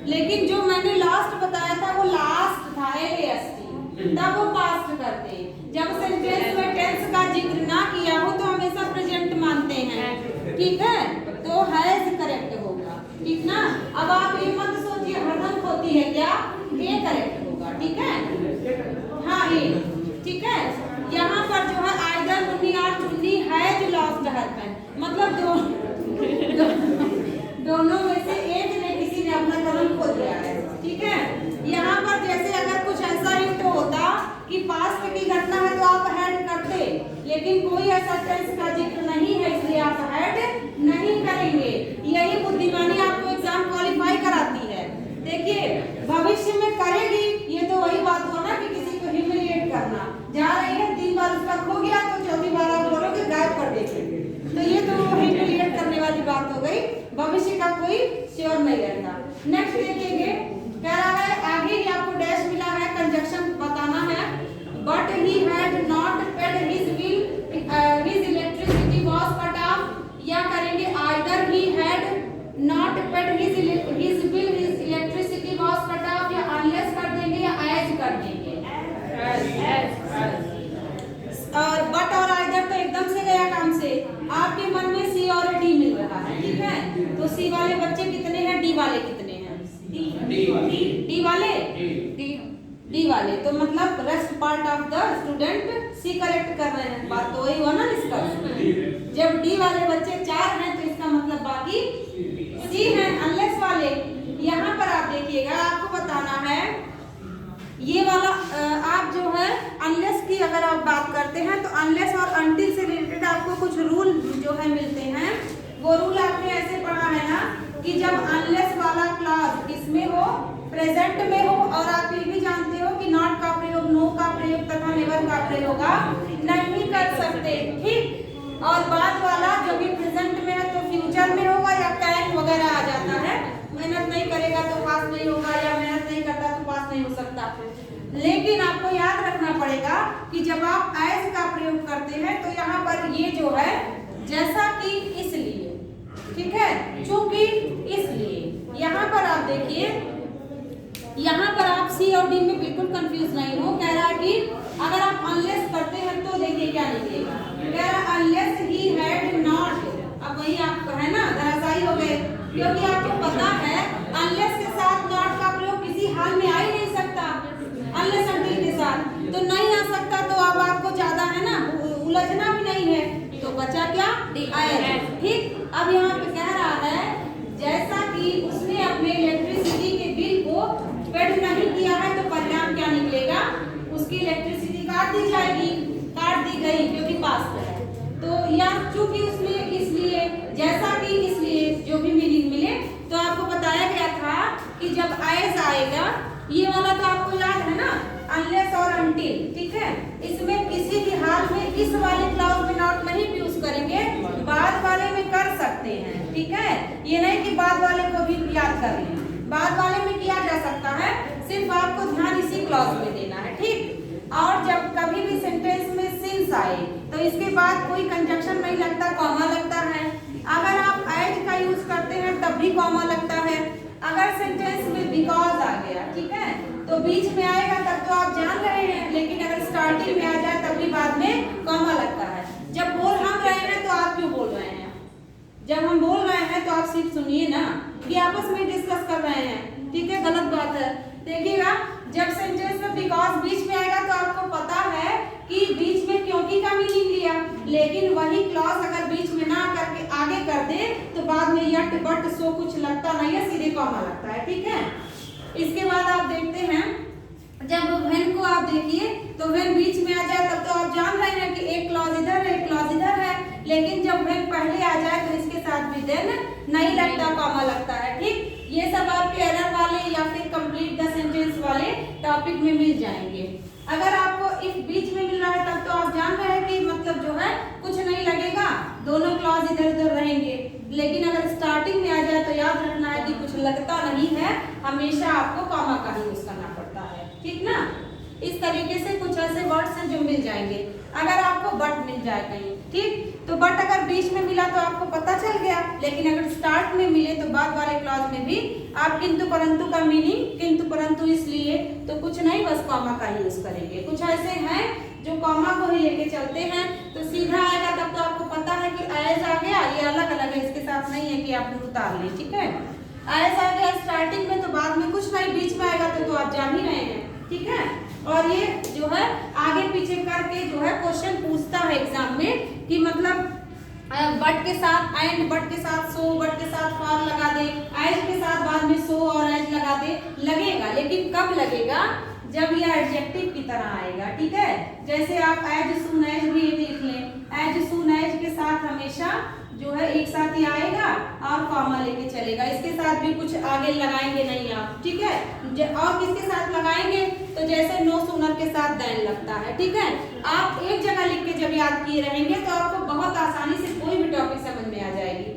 लेकिन जो मैंने लास्ट बताया था वो लास्ट था LAST, तब वो पास्ट करते हैं। जब सेंटेंस में टेंस का जिक्र ना किया हो तो हमेशा प्रेजेंट मानते हैं, ठीक है। तो हैज करेक्ट होगा, ठीक ना। अब आप ये मत सोचिए हरदम होती है क्या, ए करेक्ट होगा, ठीक है। हाँ ए, ठीक है। यहाँ पर जो है आइदर मुन्नी और चुन्नी हैज लॉस्ट हस्बैंड, मतलब दोनों में से एक ने किसी ने अपना कलम खो दिया है, ठीक है। यहाँ पर जैसे अगर कुछ ऐसा हिंट होता कि पास्ट की घटना है तो आप हैड करते, लेकिन कोई ऐसा टेंस का जिक्र नहीं है इसलिए आप हैड नहीं करेंगे। यही बुद्धिमानी आपको एग्जाम क्वालिफाई कराती है। देखिए भविष्य में करेगी, ये तो वही बात हुआ ना कि किसी को ह्यूमिलिएट करना, जा रही है 3 बार उसका खो गया तो चौथी बार आप बोलोगे गायब कर देंगे, तो ये तो ह्यूमिलिएट करने वाली बात हो गई। भविष्य का कोई श्योर नहीं रहता। नेक्स्ट देखिए कह रहा है आगे ही आपको डैश मिला है, कंजक्शन बताना है। But he had not paid his bill, his electricity was cut off, या करेंगे either he had not paid his bill, his electricity was cut off, या अनलेस कर देंगे या एज कर देंगे। और बट और आइदर तो एकदम से गया काम से। आपके मन में सी और डी मिल रहा है, ठीक है। तो सी वाले बच्चे कितने हैं, डी वाले कितने हैं? डी वाले, डी वाले तो मतलब rest part of the student C correct कर रहे हैं। बात तो वही हुआ ना इसका। जब डी वाले बच्चे 4 हैं तो इसका मतलब बाकी सी हैं। अनलेस वाले यहाँ पर आप देखिएगा, आपको बताना है ये वाला आप जो है अनलेस की अगर आप बात करते हैं तो अनलेस और अनटिल से रिलेटेड आपको कुछ रूल जो है मिलते हैं। वो रूल आपने ऐसे पढ़ा है ना कि जब अनलेस वाला क्लॉज इसमें हो, प्रेजेंट में हो, और आप ये भी जानते हो कि नॉट का प्रयोग, नो का प्रयोग तथा नेवर का प्रयोग नहीं कर सकते, ठीक। और बाद वाला जो भी प्रेजेंट में है तो फ्यूचर में होगा या कैन वगैरह आ जाता है। मेहनत नहीं करेगा तो पास नहीं होगा, या मेहनत नहीं करता तो पास नहीं हो सकता। लेकिन आपको याद रखना पड़ेगा कि जब आप एज का प्रयोग करते हैं तो यहाँ पर ये जो है जैसा कि इसलिए, ठीक है, चूंकि इसलिए, यहाँ पर आप देखिए, यहाँ पर आप सी और डी में बिल्कुल कंफ्यूज नहीं हो। कह रहा है कि अगर आप अनलेस करते हैं तो देखिए क्या निकलेगा। कह रहा है अनलेस ही हैड नॉट, अब वही आप है ना धराशायी हो गए, क्योंकि आपको पता है अनलेस के साथ नॉट का प्रयोग किसी हाल में आ ही नहीं सकता। अनलेस अनटिल के साथ तो नहीं आ सकता, तो अब आपको ज्यादा है ना उलझना भी नहीं है, तो बचा क्या, ठीक। अब यहाँ पे कह रहा है जैसा कि उसने अपने इलेक्ट्रिसिटी के बिल को पेड नहीं किया है तो परिणाम क्या निकलेगा, उसकी इलेक्ट्रिसिटी काट दी जाएगी, काट दी गई क्योंकि पास है। तो या चूंकि उसने इसलिए, जैसा कि इसलिए, जो भी मीनिंग मिले, तो आपको बताया गया था कि जब एज आएगा, ये वाला तो आपको याद है ना, अनलेस और अनटिल, ठीक है। इसमें किसी भी हाल में इस वाले क्लॉज में नॉट नहीं यूज करेंगे, बाद वाले में कर सकते हैं, ठीक है। ये नहीं कि बाद वाले को भी याद कर लें, बाद वाले में किया जा सकता है, सिर्फ आपको ध्यान इसी क्लॉज में देना है, ठीक। और जब कभी भी सेंटेंस में सिंस आए तो इसके बाद कोई कंजक्शन नहीं लगता, कॉमा लगता है। अगर आप एज का यूज करते हैं तब भी कॉमा लगता है। अगर सेंटेंस में बिकॉज आ गया, ठीक है, तो बीच में आएगा तब तो आप जान रहे हैं, लेकिन अगर स्टार्टिंग में आ जाए तब भी बाद में कॉमा लगता है। जब बोल हम रहे हैं तो आप क्यों बोल रहे हैं? जब हम बोल रहे हैं तो आप सिर्फ सुनिए ना कि आपस में डिस्कस कर रहे हैं, ठीक है। गलत बात है। देखिएगा जब सेंटेंस में बिकॉज बीच में आएगा तो आपको पता है कि बीच में क्योंकि का मीनिंग लिया, लेकिन वही क्लॉज अगर बीच में ना करके आगे कर दे तो बाद में यट बट सो कुछ लगता नहीं है, सीधे कॉमा लगता है, ठीक है। इसके बाद आप देखते हैं जब व्हेन को आप देखिए तो व्हेन बीच में आ जाए तब तो आप जान रहे हैं कि एक क्लॉज इधर है, एक क्लॉज इधर है, लेकिन जब व्हेन पहले आ जाए तो इसके साथ भी देन नहीं लगता, कॉमा लगता है, ठीक। ये सब आपके एरर वाले या फिर कंप्लीट द सेंटेंस वाले टॉपिक में मिल जाएंगे। अगर आपको इफ बीच में मिल रहा है तब तो आप जान रहे हैं कि मतलब जो है कुछ नहीं लगेगा, दोनों क्लॉज इधर उधर रहेंगे। लेकिन अगर स्टार्टिंग में आ जाए तो याद रखना है कि कुछ लगता नहीं है, हमेशा आपको कॉमा का ही यूज करना पड़ता है, ठीक ना। इस तरीके से कुछ ऐसे वर्ड्स हैं जो मिल जाएंगे। अगर आपको बट मिल जाए कहीं, ठीक, तो बट अगर बीच में मिला तो आपको पता चल गया, लेकिन अगर स्टार्ट में मिले तो बाद वाले क्लॉज में भी आप किंतु परंतु का मीनिंग किंतु परंतु इसलिए तो कुछ नहीं, बस कॉमा का यूज करेंगे। कुछ ऐसे हैं जो कॉमा को ही लेके चलते हैं, तो सीधा आएगा तब तो आपको पता है कि एज आ गया, ये अलग अलग है, इसके साथ नहीं है कि आप उतार ले, ठीक है। एज आ गया स्टार्टिंग में तो बाद में कुछ नहीं, बीच में आएगा तो आप जान ही रहे हैं, ठीक है। और ये जो है आगे पीछे करके जो है क्वेश्चन पूछता है एग्जाम में कि मतलब बट के साथ एंड, बट के साथ सो, बट के साथ फॉर लगा दे, एज के साथ बाद में सो और एज लगा दे, लगेगा, लेकिन कब लगेगा, जब यह एडजेक्टिव की तरह आएगा, ठीक है। जैसे आप एज सून एज भी लिख लें, एज सून एज के साथ हमेशा जो है एक साथ ही आएगा और कॉमा लेके चलेगा, इसके साथ भी कुछ आगे लगाएंगे नहीं आप, ठीक है। और किसके साथ लगाएंगे, तो जैसे नो सूनर के साथ देन लगता है, ठीक है। आप एक जगह लिख के जब याद किए रहेंगे तो आपको बहुत आसानी से कोई भी टॉपिक समझ में आ जाएगी।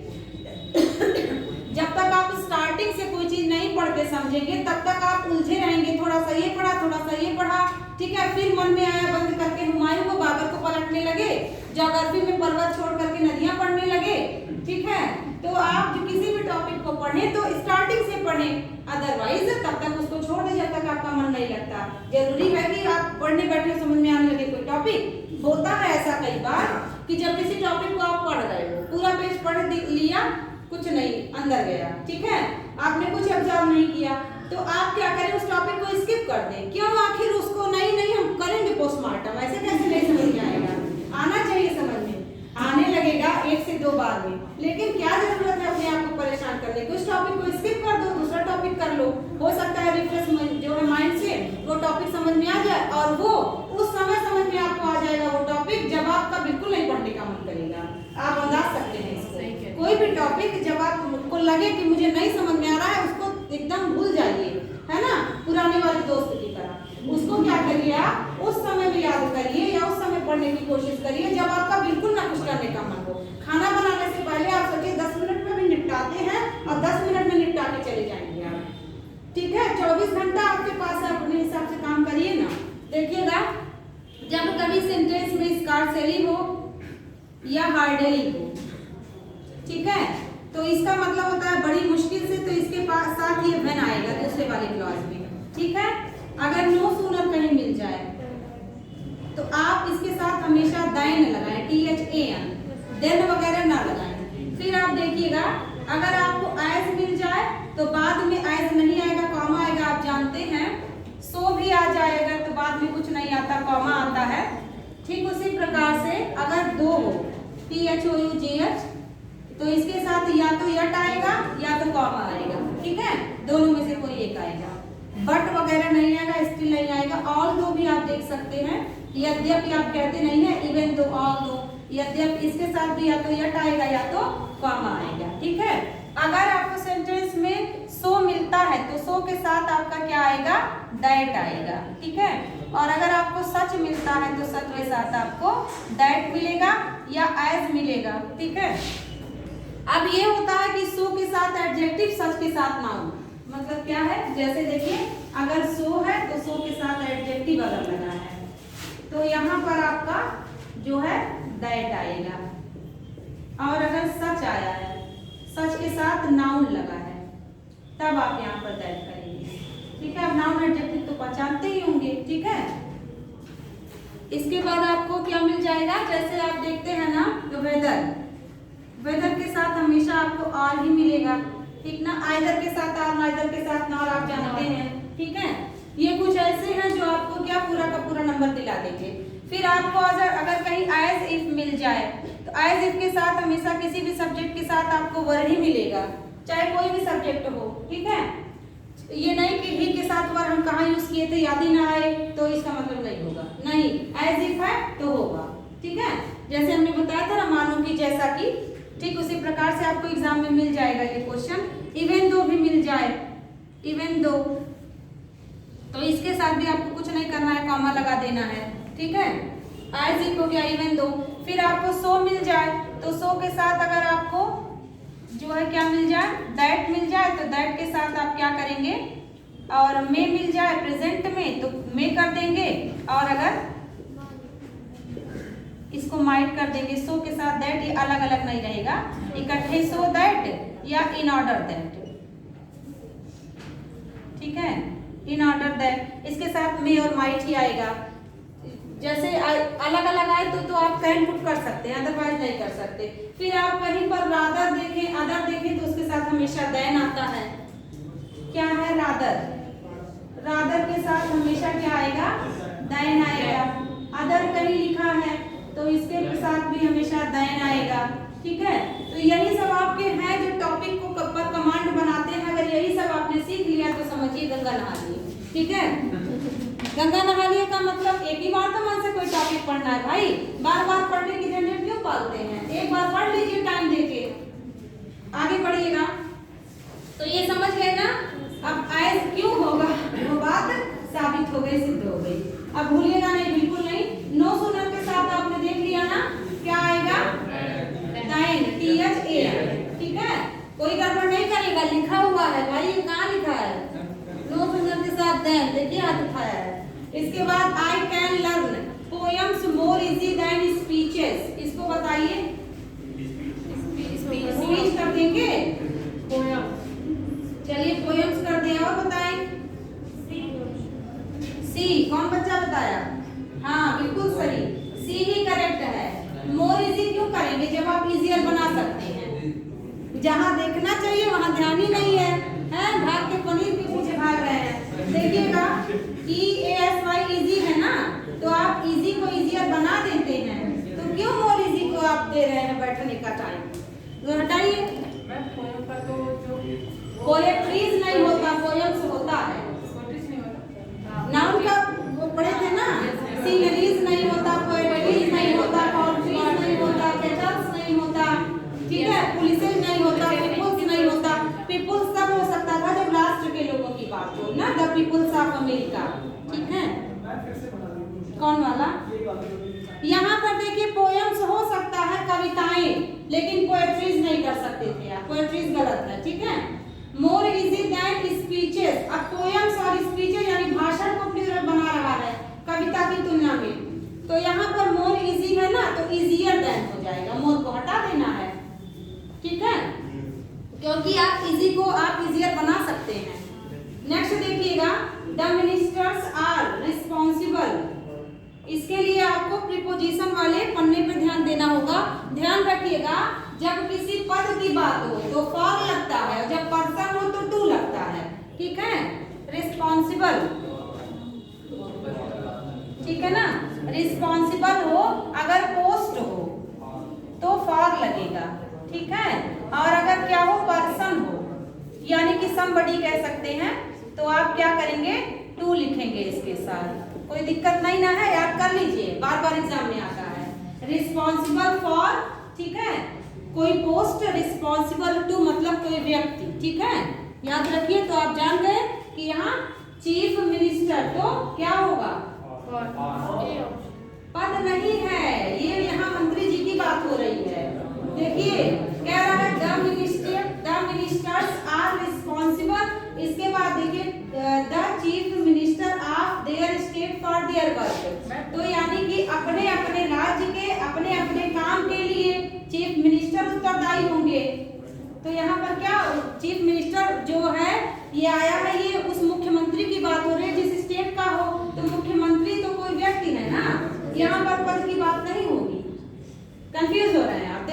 जब तक आप स्टार्टिंग से कोई चीज नहीं पढ़ के समझेंगे तब तक आप उलझे रहेंगे, थोड़ा सा ये पढ़ा, थोड़ा सा ये पढ़ा, ठीक है। फिर मन में आया बंद करके हुमायूं को बाबर को पलटने लगे, ज्योग्राफी में पर्वत छोड़ करके नदियां पढ़ने लगे, ठीक है। तो आप जो किसी भी टॉपिक को पढ़ें तो स्टार्टिंग से पढ़ें, अदरवाइज तब तक उसको छोड़ दें जब तक आपका मन नहीं लगता। जरूरी है कि आप पढ़ने बैठे समझ में आने लगे कोई टॉपिक। होता है ऐसा कई बार कि जब किसी टॉपिक को आप पढ़ रहे हो, पूरा पेज पढ़ लिया, कुछ नहीं अंदर गया, ठीक है, आपने कुछ ऑब्जर्व नहीं किया, तो आप क्या करें, उस टॉपिक को स्किप कर दें। क्यों, आखिर उसको नहीं हम करेंगे पोस्टमार्टम, ऐसे कैसे नहीं समझ में आएगा, आना चाहिए समझ में, आने लगेगा 1 से 2 बार में, लेकिन क्या जरूरत है अपने आप को परेशान करने की। उस टॉपिक को स्किप कर दो, दूसरा टॉपिक कर लो, हो सकता है रिफ्रेश जो है माइंड से वो टॉपिक समझ में आ जाए, और वो उस समय समझ में आपको आ जाएगा वो टॉपिक जब आपका बिल्कुल नहीं पढ़ने का मन करेगा। आप अंदाज सकते हैं इसको, कोई भी टॉपिक जब आपको लगे कि मुझे नहीं समझ में आ रहा है, उसको एकदम भूल जाइए, है ना, पुराने वाले दोस्त की तरह। उसको क्या करिए, आप उस समय भी याद करिए या उस समय पढ़ने की कोशिश करिए जब आपका बिल्कुल ना कुछ करने का मन हो। खाना बनाने से पहले आप सोचिए 10 मिनट में भी निपटाते हैं और 10 मिनट में निपटा के चले जाएंगे आप, ठीक है। 24 घंटा आपके पास है, अपने हिसाब से काम करिए ना। देखिएगा, जब कभी सेंटेंस में स्कार्सली हो या हार्डली हो, ठीक है, तो इसका मतलब होता है बड़ी मुश्किल से, तो इसके पास साथ ये व्हेन आएगा दूसरे वाले क्लॉज में, ठीक है। अगर नो सूनर कहीं मिल जाए तो आप इसके साथ हमेशा देन लगाएं, THAN, देन वगैरह ना लगाएं। फिर आप देखिएगा, अगर आपको एज मिल जाए तो बाद में एज नहीं आएगा, कॉमा आएगा, आप जानते हैं। सो भी आ जाएगा तो बाद में कुछ नहीं आता, कॉमा आता है। ठीक उसी प्रकार से अगर दो हो, THOUGH, तो इसके साथ या तो यट आएगा या तो कॉमा आएगा, ठीक है, दोनों में से कोई एक आएगा। बट वगैरह नहीं आएगा, स्टिल नहीं आएगा। ऑल दो भी आप देख सकते हैं, यद्यपि आप कहते नहीं है, इवन दो, ऑल दो, यद्यपि इसके साथ भी या तो यट आएगा या तो कॉमा आएगा, ठीक है। अगर आपको सेंटेंस में सो मिलता है तो सो के साथ आपका क्या आएगा, दैट आएगा, ठीक है। और अगर आपको सच मिलता है तो सच के साथ आपको दैट मिलेगा या एज मिलेगा, ठीक है। अब ये होता है कि सो के साथ एडजेक्टिव, सच के साथ नाउन। मतलब क्या है, जैसे देखिए, अगर सो है तो सो के साथ एडजेक्टिव अगर लगा है तो यहाँ पर आपका जो है दैट आएगा। और अगर सच आया है, सच के साथ नाउन लगा है, तब आप यहाँ पर दैट करेंगे, ठीक है। अब नाउन एडजेक्टिव तो पहचानते ही होंगे, ठीक है। इसके बाद आपको क्या मिल जाएगा, जैसे आप देखते हैं ना, तो वेदर, वेदर के साथ हमेशा आपको आर ही मिलेगा, ठीक ना। आइदर के साथ आर, नाइदर के साथ नॉर, आप जानते हैं, ठीक है। ये कुछ ऐसे हैं जो आपको क्या पूरा का पूरा नंबर दिला देंगे। फिर आपको अगर कहीं एज इफ मिल जाए तो एज इफ के साथ हमेशा किसी भी सब्जेक्ट के साथ आपको वर्ड ही मिलेगा, चाहे कोई भी सब्जेक्ट हो, ठीक है। ये नहीं कि ही के साथ वर्ड हम कहाँ यूज किए थे याद ही ना आए तो इसका मतलब नहीं होगा, नहीं, एज इफ है तो होगा, ठीक है। जैसे हमने बताया था ना, मानो कि, जैसा कि, ठीक उसी प्रकार से आपको एग्जाम में मिल जाएगा ये क्वेश्चन। इवन दो भी मिल जाए, इवन दो, तो इसके साथ भी आपको कुछ नहीं करना है, कॉमा लगा देना है, ठीक है। एज इफ हो गया, इवन दो। फिर आपको सो मिल जाए तो सो के साथ अगर आपको जो है क्या मिल जाए, दैट मिल जाए, तो दैट के साथ आप क्या करेंगे, और मे मिल जाए प्रेजेंट में तो मे कर देंगे, और अगर इसको माइट कर देंगे सो के साथ दैट, ये अलग अलग नहीं रहेगा, इकट्ठे सो दैट या इन ऑर्डर दैट, ठीक है, इन ऑर्डर दैट, इसके साथ मे और माइट ही आएगा। जैसे अलग अलग आए तो आप कैन पुट कर सकते हैं, अदरवाइज नहीं कर सकते। फिर आप कहीं पर रादर देखें, अदर देखें तो उसके साथ हमेशा देन आता है। क्या है? रादर। रादर के साथ हमेशा क्या आएगा? देन आएगा। अदर कहीं लिखा है तो इसके साथ भी हमेशा देन आएगा, ठीक है। तो यही सब आपके हैं जो टॉपिक को पर कमांड बनाते हैं। अगर यही सब आपने सीख लिया तो समझिए गंगा नहा लिए, ठीक है। गंगा नहा लिए का मतलब एक ही बार तो मन से कोई टॉपिक पढ़ना है भाई, बार बार पढ़ने की झंझट क्यों पालते हैं? एक बार पढ़ लीजिए टाइम देके, आगे बढ़िएगा। तो ये समझ गए ना? अब ऐस क्यों होगा वो बात साबित हो गई, सिद्ध हो गई। अब भूलिएगा नहीं, बिल्कुल नहीं। नो सुनर के साथ आपने देख लिया ना, क्या आएगा? दाइन, THA, ठीक है। कोई गड़बड़ नहीं करेगा, लिखा हुआ है भाई, ये कहाँ लिखा है? नो सुनर के साथ देन, देखिए हाथ उठाया है। इसके बाद I can learn poems more easy than speeches, इसको बताइए। स्पीच कर देंगे, चलिए पोएम्स कर दिया, और बताएं। सी, कौन बच्चा बताया? हाँ बिल्कुल सही, सी ही करेक्ट है। मोर इजी क्यों करेंगे जब आप इजियर बना सकते हैं? जहाँ देखना चाहिए वहाँ ध्यान ही नहीं है, हैं? भाग के पनीर के पीछे भाग रहे हैं। देखिएगा EASY इजी है ना, तो आप इजी को इजियर बना देते हैं, तो क्यों मोर इजी को आप दे रहे हैं बैठने का टाइम? तो हटाइए। पोएट्रीज नहीं होता, पोएम्स होता है। नाउन का वो पढ़े थे ना, सीनरीज नहीं होता, पोएट्रीज नहीं होता, पोएट्रीज नहीं होता, पेटल्स नहीं होता, ठीक है, पुलिसेज नहीं होता, पीपुल्स नहीं होता। पीपुल्स तब हो सकता था जब राष्ट्र के लोगों की बात हो ना, द पीपुल्स ऑफ अमेरिका, ठीक है। कौन वाला? यहाँ पर देखिए पोएम्स हो सकता है, कविताएं, लेकिन पोएट्रीज नहीं कर सकते थे आप, पोएट्रीज गलत है, ठीक है। मोर इजी दैन स्पीचेस, अब पोएम्स और स्पीचेस यानी भाषण को प्लूरल बना रहा है कविता की तुलना में, तो यहाँ पर मोर इजी है ना, तो इजियर दैन हो जाएगा, मोर को हटा देना है, ठीक है, क्योंकि आप इजी को आप इजियर बना सकते हैं। नेक्स्ट देखिएगा, द मिनिस्टर्स आर रिस्पॉन्सिबल, इसके लिए आपको प्रीपोजिशन वाले पन्ने पे ध्यान देना होगा। ध्यान रखिएगा, जब किसी पद की बात हो तो फॉर लगता है, और जब पर्सन हो तो टू लगता है, ठीक है। रिस्पॉन्सिबल, ठीक है ना, रिस्पॉन्सिबल हो, अगर पोस्ट हो तो फॉर लगेगा, ठीक है। और अगर क्या हो, पर्सन हो, यानी कि समबडी कह सकते हैं, तो आप क्या करेंगे? टू लिखेंगे इसके साथ। कोई दिक्कत नहीं ना है, याद कर लीजिए, बार बार एग्जाम में आता है। रिस्पॉन्सिबल फॉर, ठीक है, कोई पोस्ट, रिस्पॉन्सिबल टू मतलब कोई व्यक्ति, ठीक है, याद रखिए। तो आप जान गए कि यहाँ चीफ मिनिस्टर तो क्या होगा? पद नहीं है, ये यहाँ मंत्री जी की बात हो रही है। देखिए कह रहा है द मिनिस्टर्स आर रिस्पॉन्सिबल, इसके बाद देखिए the chief minister of their state for their work, तो यानी कि अपने अपने राज्य के अपने अपने काम के लिए चीफ मिनिस्टर उत्तरदायी होंगे। तो यहाँ पर क्या चीफ मिनिस्टर जो है ये आया है, ये उस मुख्यमंत्री की बात हो रही है जिस स्टेट का हो, तो मुख्यमंत्री तो कोई व्यक्ति है ना, यहाँ पर पद की बात नहीं होगी। कंफ्यूज हो रहे हैं आप?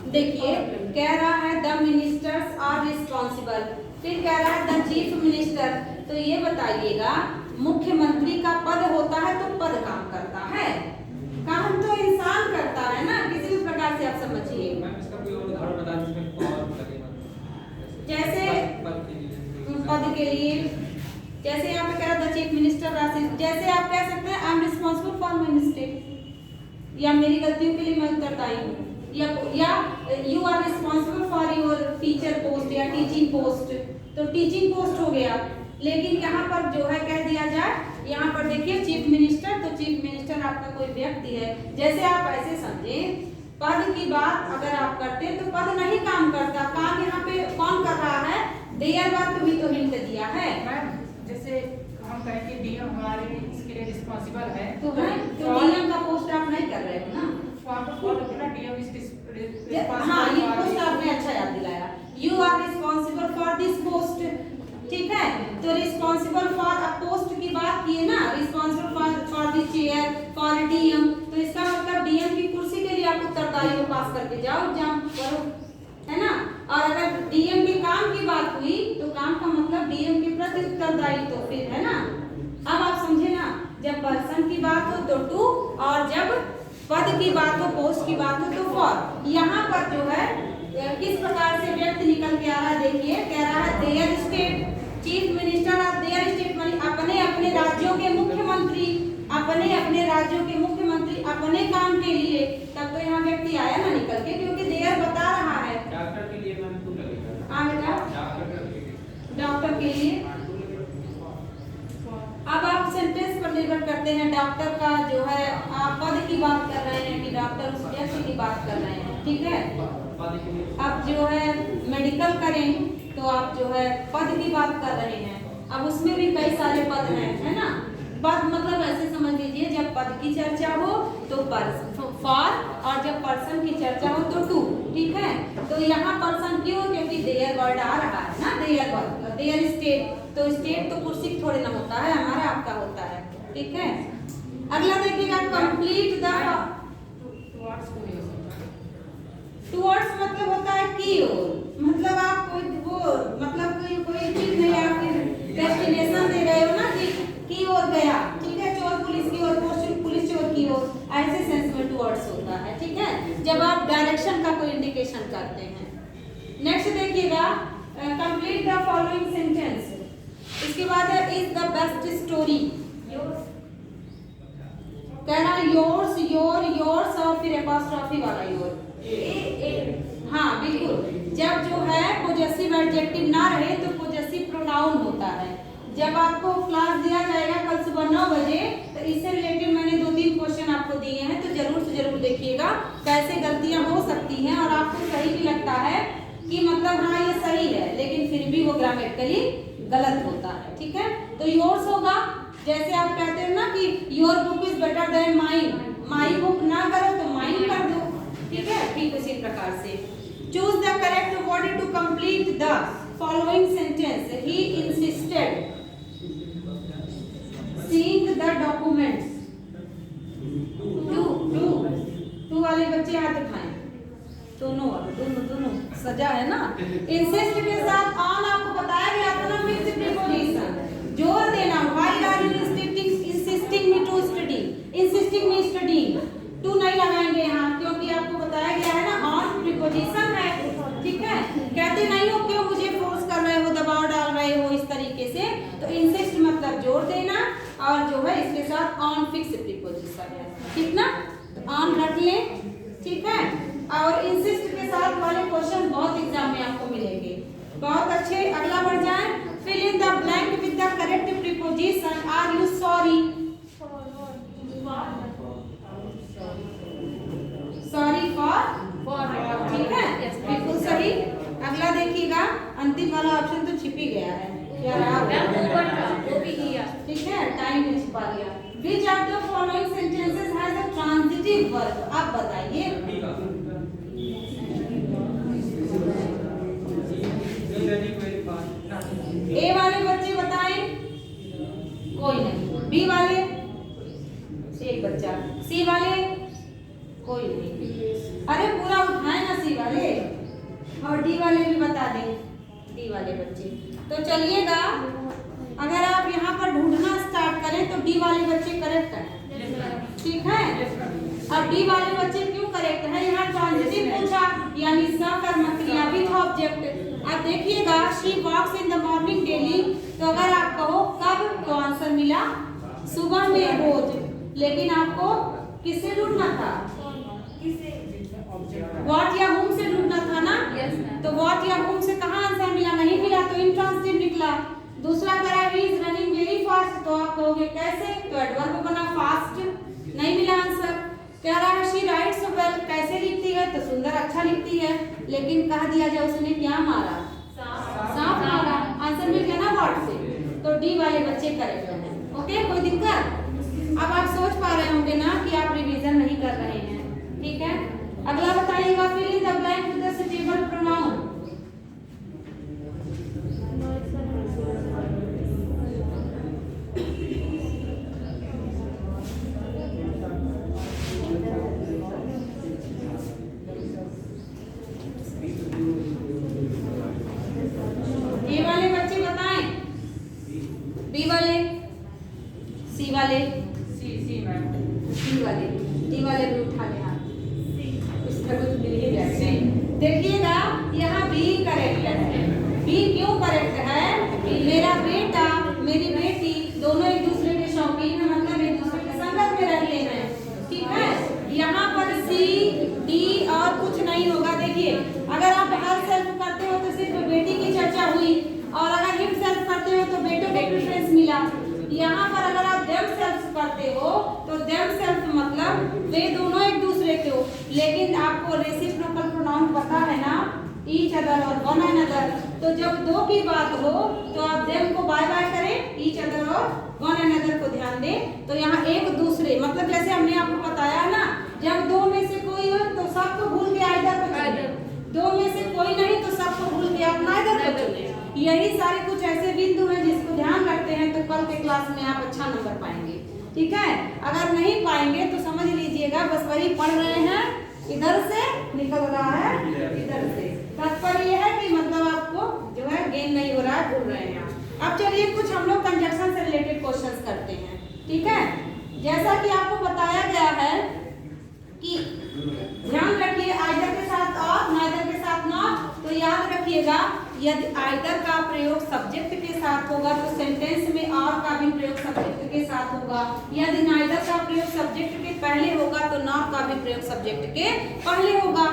देखिए कह रहा है द मिनिस्टर्स आर रिस्पॉन्सिबल, फिर कह रहा है द चीफ मिनिस्टर, तो ये बताइएगा मुख्यमंत्री का पद होता है तो पद काम करता है, काम तो इंसान करता है ना, किसी भी प्रकार से आप समझिए। जैसे पद के लिए, जैसे यहाँ पे कह रहा था चीफ मिनिस्टर राशि, जैसे आप कह सकते हैं I am responsible for my mistake, या मेरी गलतियों के लिए मैं उत्तरदायी हूँ, या you are responsible for your teacher post या टीचिंग पोस्ट, तो टीचिंग पोस्ट हो गया। लेकिन यहाँ पर जो है कह दिया जाए, यहाँ पर देखिए चीफ मिनिस्टर, तो चीफ मिनिस्टर आपका कोई व्यक्ति है। जैसे आप ऐसे समझें, पद की बात अगर आप करते हैं तो पद नहीं काम करता, काम यहाँ पे कौन कर रहा है? देयर वर्क भी तो हिंट दिया है। जैसे हम कहें कि डीएम हमारे इसके लिए रिस्पॉन्सिबल है। तो है तो डीएम का पोस्ट आप नहीं कर रहे हो ना। वहाँ पर फॉलो करना डीएम इज हाँ, ये पोस्ट आपने अच्छा याद दिलाया। You are responsible for this post, ठीक है। तो रिस्पॉन्सिबल फॉर अ पोस्ट की बात किए ना, responsible for the chair for DM, तो इसका मतलब डीएम की कुर्सी के लिए आप उत्तरदायी को पास करके जाओ, एग्जाम करो, है ना। और अगर डीएम के काम की बात हुई तो काम का मतलब डीएम के प्रति उत्तरदायी, तो फिर है ना। अब आप समझे ना, जब पर्सन की बात हो तो टू, और जब पद की बात हो, पोस्ट की बात हो तो फॉर। यहाँ पर जो है किस प्रकार से व्यक्ति निकल के आ रहा है, देखिए कह रहा है there state chief minister of their state, अपने अपने राज्यों के मुख्यमंत्री, अपने अपने राज्यों के मुख्यमंत्री अपने काम के लिए, तब तो यहाँ व्यक्ति आया ना निकल के, क्योंकि देयर बता रहा है। डॉक्टर के लिए मैम टू लगेगा। हाँ बेटा, डॉक्टर के लिए। अब आप सेंटेंस पर निर्भर करते हैं, डॉक्टर का जो है आप पद की बात कर रहे हैं कि डॉक्टर उस व्यक्ति की बात कर रहे हैं, ठीक है। अब जो है मेडिकल करें तो आप जो है पद की बात कर रहे हैं। अब उसमें भी कई सारे पद हैं, है ना। पद मतलब ऐसे समझ लीजिए, जब पद की चर्चा हो तो फॉर, और जब पर्सन की चर्चा हो तो टू, ठीक है। तो यहाँ पर्सन क्यों, क्योंकि देयर वर्ड आ रहा है ना, देयर वर्ड, देयर स्टेट, तो स्टेट तो कुर्सी थोड़े ना होता है, हमारा आपका होता है, ठीक है। अगला देखिएगा, कंप्लीट द टुवर्ड्स मतलब होता है की ओर, मतलब आप कोई वो मतलब कोई चीज नहीं, आप डेस्टिनेशन दे रहे हो ना की ओर गया, ठीक है। चोर पुलिस की ओर, पुलिस चोर की ओर, ऐसे सेंस में टुवर्ड्स होता है, ठीक है, जब आप डायरेक्शन का कोई इंडिकेशन करते हैं। नेक्स्ट देखिएगा, कंप्लीट द फॉलोइंग सेंटेंस। इसके बाद है इज द बेस्ट स्टोरी, कह रहा है योर्स, योर्स और फिर एपोस्ट्रोफी वाला योर। हाँ बिल्कुल, जब जो है पोजेसिव एडजेक्टिव ना रहे तो पोजेसिव प्रोनाउन होता है। जब आपको क्लास दिया जाएगा कल सुबह 9 बजे, तो इससे रिलेटेड मैंने 2-3 क्वेश्चन आपको दिए हैं, तो जरूर से जरूर देखिएगा, कैसे गलतियां हो सकती हैं और आपको सही भी लगता है कि मतलब हाँ ये सही है, लेकिन फिर भी वो ग्रामेटिकली गलत होता है, ठीक है। तो योर्स होगा, जैसे आप कहते हैं ना कि your book is better than mine, my book ना करो तो माइन कर दो, ठीक है। ठीक उसी प्रकार से choose the correct word to complete the following sentence. He insisted seeing the documents. To वाले बच्चे हाथ उठाएं, दोनों सजा है ना। इंसिस्ट के साथ ऑन आपको बताया गया था ना, फिक्स्ड प्रीपोजिशन, जोर देना। Why are you insisting me to study, insisting me studying. To नहीं लगाएंगे यहाँ, क्योंकि आपको बताया गया है ना ऑन प्रीपोजिशन है, ठीक है। कहते नहीं हो क्यों मुझे फोर्स कर रहे हो, दबाव डाल रहे हो इस तरीके से, तो इंसिस्ट मतलब जोर देना, और जो है इसके साथ ऑन फिक्स प्रीपोजिशन है, ठीक ना। तो ऑन रख लें, ठीक है। और इंसिस्ट के साथ वाले क्वेश्चन बहुत एग्जाम में आपको मिलेंगे, बहुत अच्छे। अगला बढ़ जाए, fill in the blank with the correct preposition. Are you sorry, sorry for, ठीक है, बिल्कुल सही। अगला देखिएगा, अंतिम वाला ऑप्शन तो छिप ही गया है, क्या रहा, ठीक है, टाइम में छिपा गया। Which of the following sentences has a transitive verb? आप बताइए। ए वाले बच्चे बताएं, कोई नहीं। बी वाले एक बच्चा, सी वाले कोई नहीं। अरे पूरा उठाए ना सी वाले, और डी वाले भी बता दें, डी वाले बच्चे। तो चलिएगा, अगर आप यहाँ पर ढूंढना स्टार्ट करें तो डी वाले बच्चे करेक्ट हैं, ठीक है। अब डी वाले बच्चे क्यों करेक्ट है, यहाँ ट्रांजिटिव पूछा, यानी सकर्म क्रिया विद ऑब्जेक्ट। अब देखिएगा, she walks in the morning daily, तो अगर आप कहो कब, तो आंसर मिला सुबह में, रोज। लेकिन आपको किससे ढूंढना था, व्हाट या हुम से ढूंढना था ना। तो व्हाट या हुम से कहाँ आंसर मिला, नहीं मिला, तो इंट्रांसिटिव निकला। दूसरा करा he is running very fast, तो आप कहोगे कैसे, तो एडवर्ब बना फास्ट, नहीं मिला आंसर। कह रहा है शी राइट्स वेल, कैसे लिखती है, तो सुंदर, अच्छा लिखती है, लेकिन कह दिया जाए उसने क्या मारा, सांप मारा, आंसर मिल गया ना व्हाट से। तो डी वाले बच्चे करेक्ट हैं, ओके। दिक्कत? अब आप सोच पा रहे होंगे ना कि आप रिवीजन नहीं कर रहे हैं, ठीक है। अगला बताइएगा, fill in the blank with the suitable pronoun. A वाले बच्चे बताएं, बी वाले, सी वाले, सी मैम। डी वाले, डी वाले भी उठा ले हाथ, उसका कुछ मिल ही जाएगा। देखिएगा यहाँ बी करेक्ट है। बी क्यों करेक्ट है? मेरा बेटा मेरी बेटी दोनों एक दूसरे के शौकीन है, मतलब एक दूसरे के संगत में रहते हैं, ठीक है। यहाँ पर सी डी और कुछ नहीं होगा। देखिए अगर आप हर सेल्फ करते हो तो सिर्फ बेटी की चर्चा हुई, और अगर हिम सेल्फ करते हो तो बेटों को प्रेफरेंस मिला। यहाँ पर अगर आप देम सेल्फ करते हो तो देम सेल्फ मतलब वे दोनों एक दूसरे के हो, लेकिन आपको रेसिप्रोकल प्रोनाउन पता है ना, ईच अदर और वन अनदर। तो जब दो की बात हो तो आप देम को बाय बाय करें, ईच अदर और वन अनदर को ध्यान दें। तो यहाँ एक दूसरे मतलब जैसे हमने आपको बताया ना, जब दो में से कोई हो तो सबको भूल के आइदर को चुने, दो में से कोई नहीं तो सबको भूल के आप नाइदर को चुने। यही सारे कुछ ऐसे बिंदु हैं जिसको ध्यान रखते हैं तो कल के क्लास में आप अच्छा नंबर पाएंगे, ठीक है। अगर नहीं पाएंगे तो समझ लीजिएगा बस वही पढ़ रहे हैं, इधर से निकल रहा है इधर से। तात्पर्य यह है कि मतलब आपको जो है गेन नहीं हो रहा है, भूल रहे हैं आप। अब चलिए कुछ हम लोग कंजक्शन से रिलेटेड क्वेश्चंस करते हैं, ठीक है। जैसा कि आपको बताया गया है कि ध्यान रखिए आइदर के साथ और नाइदर के साथ नॉट। तो याद रखिएगा यदि आइदर का प्रयोग सब्जेक्ट के साथ होगा तो सेंटेंस में और का भी प्रयोग सब्जेक्ट के साथ होगा। यदि नाइदर का प्रयोग सब्जेक्ट के पहले होगा तो नॉट का भी प्रयोग सब्जेक्ट के पहले होगा।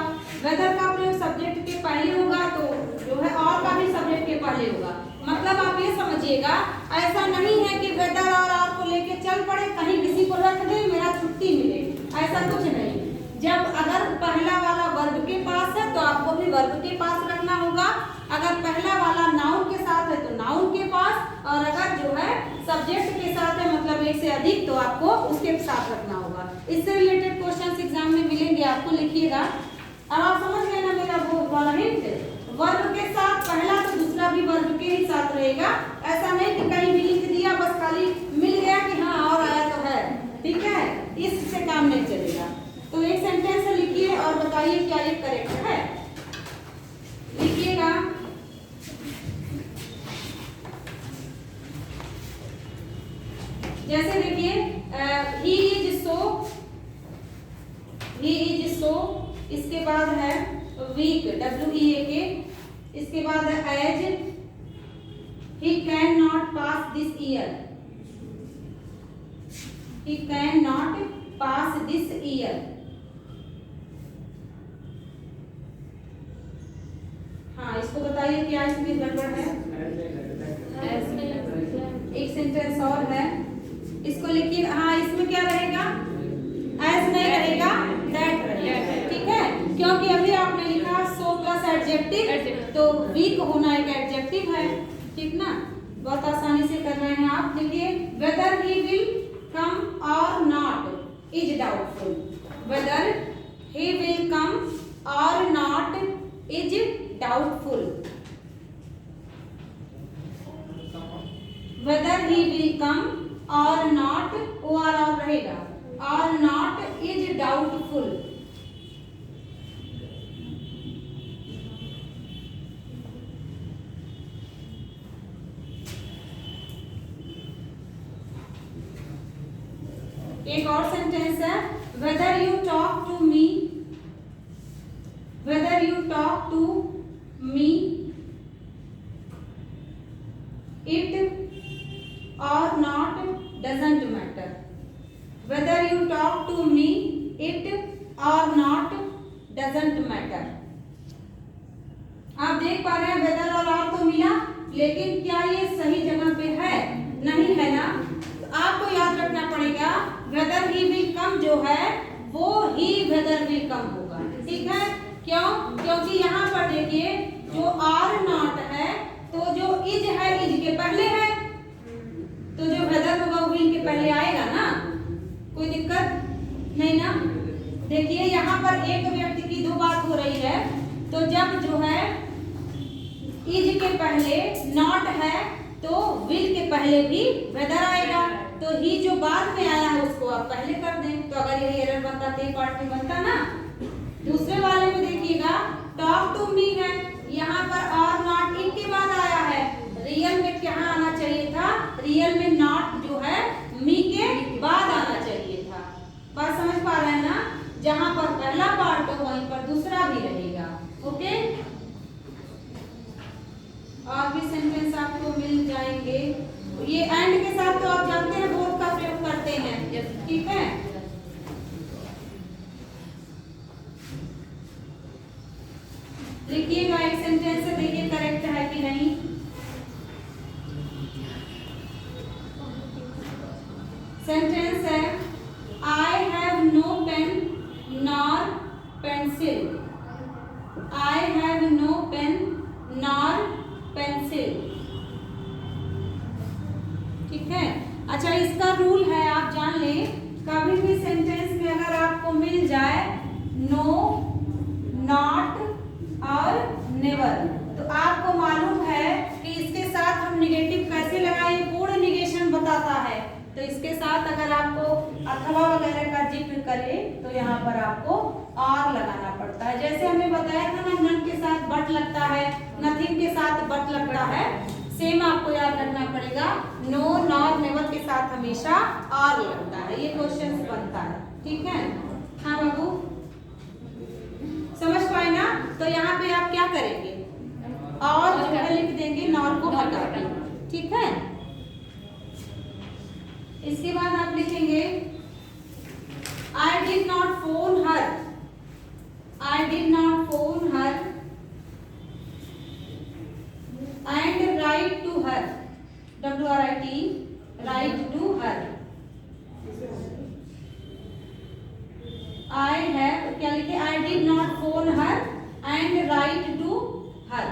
वेदर का प्रयोग सब्जेक्ट के पहले होगा तो जो है और का भी सब्जेक्ट के पहले होगा। मतलब आप ये समझिएगा ऐसा नहीं है कि वेदर और को लेके चल पड़े, कहीं किसी को रख दे मेरा छुट्टी मिले, ऐसा कुछ नहीं। जब अगर पहला वाला वर्ब के पास है तो आपको भी वर्ब के पास रखना होगा। अगर पहला वाला नाउन के साथ है तो नाउन के पास, और अगर जो है सब्जेक्ट के साथ है मतलब एक से अधिक तो आपको उसके साथ रखना होगा। इससे रिलेटेड क्वेश्चंस एग्जाम में मिलेंगे आपको, लिखिएगा। अब आप समझ गए ना मेरा वो वाला हिंट, वर्ब के साथ पहला तो दूसरा भी वर्ब के ही साथ रहेगा। ऐसा नहीं कि कहीं भी लिख दिया बस खाली मिल गया कि हाँ और आया तो है, ठीक है, इससे काम नहीं चलेगा। तो एक सेंटेंस लिखिए और बताइए क्या ये करेक्ट है, लिखिएगा। जैसे देखिए ही इज सो, इसके बाद है वीक WEAK, इसके बाद है as, he can not pass this year, he can not pass this year. हाँ इसको बताइए क्या इसमें गड़बड़ है। एक सेंटेंस और है, इसको लिखिए। हाँ इसमें क्या रहेगा, एज नहीं रहेगा, दैट रहेगा, ठीक है। क्योंकि अभी आपने लिखा सो प्लस एडजेक्टिव, तो वीक होना एक एडजेक्टिव है, ठीक ना। बहुत आसानी से कर रहे हैं आप। देखिए weather he will come or not is doubtful, whether he will come or not is doubtful, whether he will come or not, O R और रहेगा, और नॉट इज डाउटफुल। एक और सेंटेंस है, whether you talk to me, whether you talk to me it or not doesn't matter, whether you talk to me it or not doesn't matter. आप देख पा रहे हैं वेदर और तो मिला, लेकिन क्या ये सही जगह पे है? नहीं है ना। तो आपको याद रखना पड़ेगा वेदर ही विल कम जो है वो ही वेदर विल कम होगा, ठीक है। क्यों? क्योंकि यहाँ पर देखिए जो आर नॉट है तो जो इज है इज के पहले है, तो जो वेदर होगा वो विल के पहले आएगा ना, कोई दिक्कत नहीं ना। देखिए यहाँ पर एक व्यक्ति की दो बात हो रही है, तो जब जो है इज के पहले नॉट है तो विल के पहले भी वेदर आएगा, तो ही जो बाद में आया है उसको आप पहले कर दें, तो अगर यही एरर बनता तो पार्ट में बनता ना। दूसरे वाले में देखिएगा टॉक टू मी है, यहाँ पर और नॉट इन के बाद आया है, रियल में क्या आना चाहिए था, रियल में नॉट जो है मी के बाद आना चाहिए था। बात समझ पा रहे हैं ना, जहां पर पहला पार्ट हो वहीं पर दूसरा भी रहेगा। ओके, और भी सेंटेंस आपको मिल जाएंगे। ये एंड के साथ तो आप जानते हैं बोथ का प्रयोग करते हैं, ठीक है। लिखिएगा एक सेंटेंस से, देखिए करेक्ट है कि नहीं। सेंटेंस है I have no pen nor pencil. I have no pen nor pencil, ठीक है। अच्छा, इसका रूल है आप जान लें, कभी भी सेंटेंस में अगर आपको मिल जाए नो, नॉट और नेवर, तो आपको मालूम है कि इसके साथ हम निगेटिव कैसे लगाएं, पूर्ण निगेशन बताता है। तो इसके साथ अगर आपको अथवा वगैरह का जिक्र करे तो यहाँ पर आपको और लगाना पड़ता है। जैसे हमने बताया था ना, नन के साथ बट लगता है, नथिंग के साथ बट लगता है, सेम आपको याद रखना पड़ेगा। नो, नॉर, नेवर के साथ हमेशा और लगता है, ये क्वेश्चन बनता है, ठीक है। हाँ बाबू, समझ पाए ना। तो यहाँ पे आप क्या करेंगे, और जो है लिख देंगे, नॉर को हटा के, ठीक है। इसके बाद आप लिखेंगे I did not phone her, I did not phone her and write to her, W-R-I-T, write to her। I have, क्या लिखे, I did not phone her and write to her।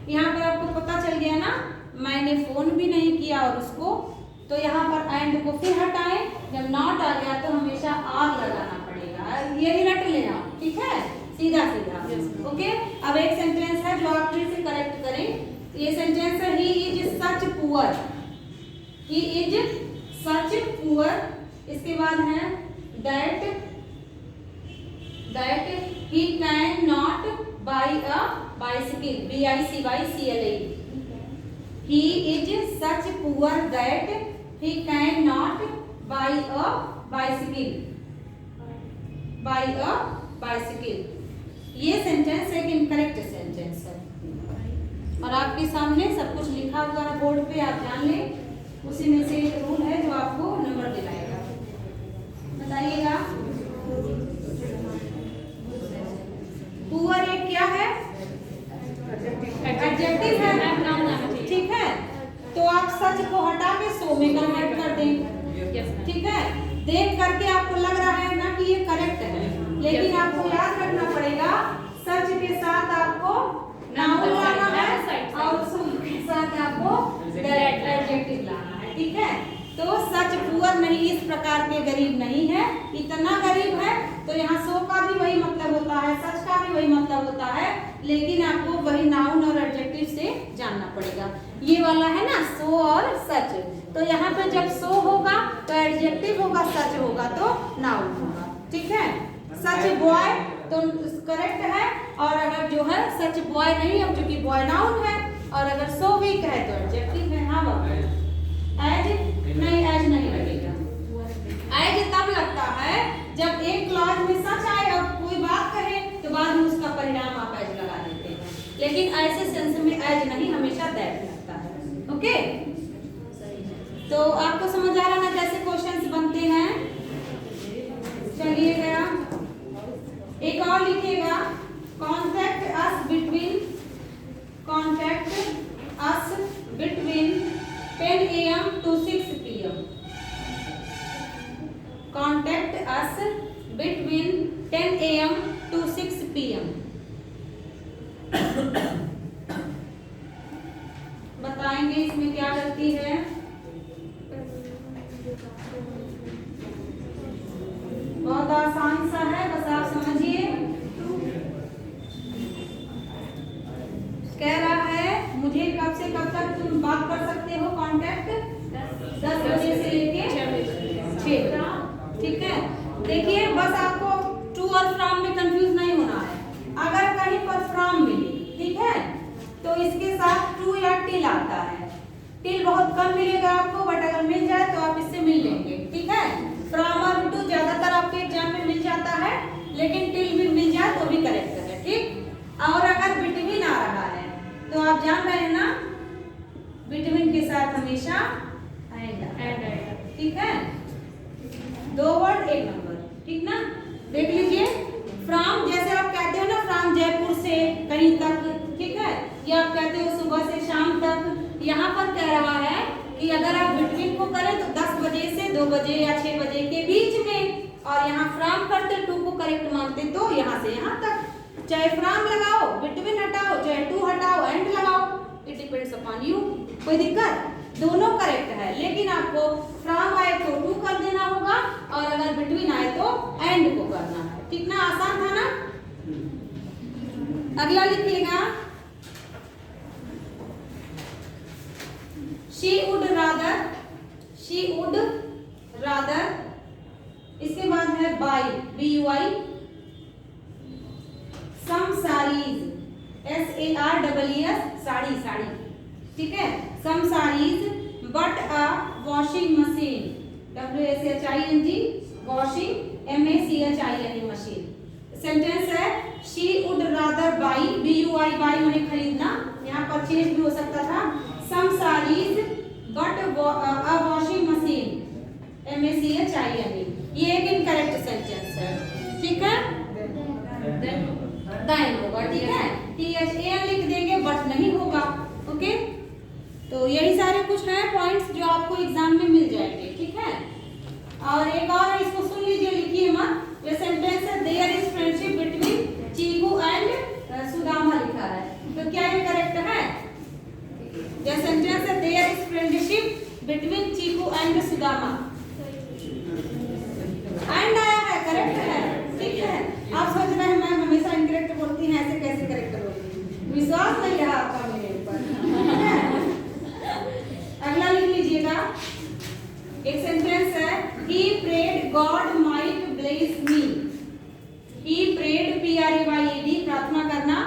यहाँ पर आपको पता चल गया ना, मैंने फोन भी नहीं किया और उसको, तो यहाँ पर एंड को फिर हटाएं, जब नॉट आ गया तो हमेशा आर लगाना पड़ेगा, यही रट लेना, ठीक है, सीधा सीधा। ओके, अब एक सेंटेंस है जो आप फिर से करेक्ट करें। ये सेंटेंस है he is such poor, he is such poor. इसके बाद है that he can not by a bicycle, BICYCLE। He is such poor that he cannot buy a bicycle, buy a bicycle। ये sentence एक incorrect sentence है, और आपके सामने सब कुछ लिखा हुआ है बोर्ड पे, आप जान लें। उसी में से एक रूल है जो आपको नंबर दिलाएगा, बताइएगा। पुअर एक क्या है, एडजेक्टिव है, ठीक है। तो आप सच को हटा के सो में कन्वर्ट कर दें, ठीक है। देख करके आपको लग रहा है ना कि ये करेक्ट है, लेकिन आपको याद रखना पड़ेगा सच के साथ आपको नाउन लाना है और सो के साथ आपको एडजेक्टिव लाना है, ठीक है। तो सच पुअर नहीं, इस प्रकार के गरीब नहीं है, इतना गरीब है तो यहाँ सो का भी वही मतलब होता है, सच का भी वही मतलब होता है, लेकिन आपको वही नाउन और एडजेक्टिव से जानना पड़ेगा। ये वाला है ना सो और सच, तो यहाँ पे जब सो होगा तो एडजेक्टिव होगा, सच होगा तो नाउन होगा, ठीक है। सच बॉय तो करेक्ट है, और अगर जो है सच बॉय नहीं है क्योंकि बॉय नाउन है, और अगर सो वीक है तो एडजेक्टिव है। हाँ बाबा, एज नहीं, एज नहीं लगेगा। एज तब लगता है जब एक क्लॉज में सच आए और कोई बात कहे तो बाद में उसका परिणाम आप एज लगा देते हैं, लेकिन ऐसे सेंस में एज नहीं, हमेशा दैट लगता है। ओके, तो आपको समझ आ रहा ना कैसे क्वेश्चंस बनते हैं। चलिए गया, एक और लिखिएगा, contact us between 10 AM to 6 PM। Contact us between 10 AM to 6 PM। बताएंगे इसमें क्या गलती है। बहुत आसान सा है, बस आप समझिए। कह रहा है मुझे कब से कब तक तुम बात कर सकते हो कांटेक्ट? 10 बजे से लेके 6। ठीक है, देखिए बस आपको टू और फ्रॉम में कंफ्यूज नहीं होना है। अगर कहीं पर फ्रॉम मिले, ठीक है, तो इसके साथ टू या टिल आता है। टिल बहुत कम मिलेगा आपको, बट अगर मिल जाए तो आप इससे मिल लेंगे। ठीक है, फ्रॉम और टू ज्यादातर आपके एग्जाम में मिल जाता है, लेकिन टिल भी मिल जाए तो भी करेक्ट है। ठीक, और अगर बिटवीन आ रहा है तो आप जान रहे हैं ना, बिटवीन के साथ हमेशा एंड। ठीक है, 2 वर्ड 1 नंबर। ठीक ना, देख लीजिए। फ्रॉम जैसे आप कहते हो ना, फ्रॉम जयपुर से कहीं तक, ठीक है, या आप कहते हो सुबह से शाम तक। यहाँ पर कह रहा है कि अगर आप बिटवीन को करें तो 10 बजे से 2 बजे या 6 बजे के बीच में, और यहाँ फ्रॉम करते टू को करेक्ट मानते तो यहाँ से यहाँ तक। चाहे फ्रॉम लगाओ, बिटवीन हटाओ, चाहे टू हटाओ, एंड लगाओ, इट डिपेंड्स अपॉन यू। कोई दिक्कत? दोनों करेक्ट है, लेकिन आपको फ्रॉम आए तो टू कर देना होगा, और अगर बिटवीन आए तो एंड को करना है। ठीक ना, आसान था ना। अगला लिखिएगा, she would rather. She would rather, इसके बाद है buy, BUI। Some sarees, SAREES, saree, saree. ठीक है, some sarees, but a washing machine, WASHING, washing, MACHINE, machine. Sentence है, she would rather buy, BUI, buy माने खरीदना, यहाँ परचेज भी हो सकता था। Some sarees but a washing machine, MACHINE, ये एक इनकरेक्ट सेंटेंस है। ठीक है, दाइन होगा। ठीक है, THAN लिख देंगे, बट नहीं होगा। ओके, तो यही सारे कुछ हैं पॉइंट्स जो आपको एग्जाम में मिल जाएंगे। ठीक है, और एक और है, इसको सुन लीजिए, लिखिए मत। ये सेंटेंस है, there is friendship between Chiku and Sudama लिखा है, तो क्या ये करेक्ट है? ये सेंटेंस है, there is friendship between Chiku and Sudama, and आया है, करेक्ट है। ठीक है, आप सोच रहे हैं मैम हमेशा इनकरेक्ट बोलती हैं, ऐसे कैसे करेक्ट बोलती? विश्वास नहीं रहा आपका मेरे ऊपर। अगला लिख लीजिएगा, एक सेंटेंस है, he prayed God might bless me। he prayed, PRAYED, प्रार्थना करना,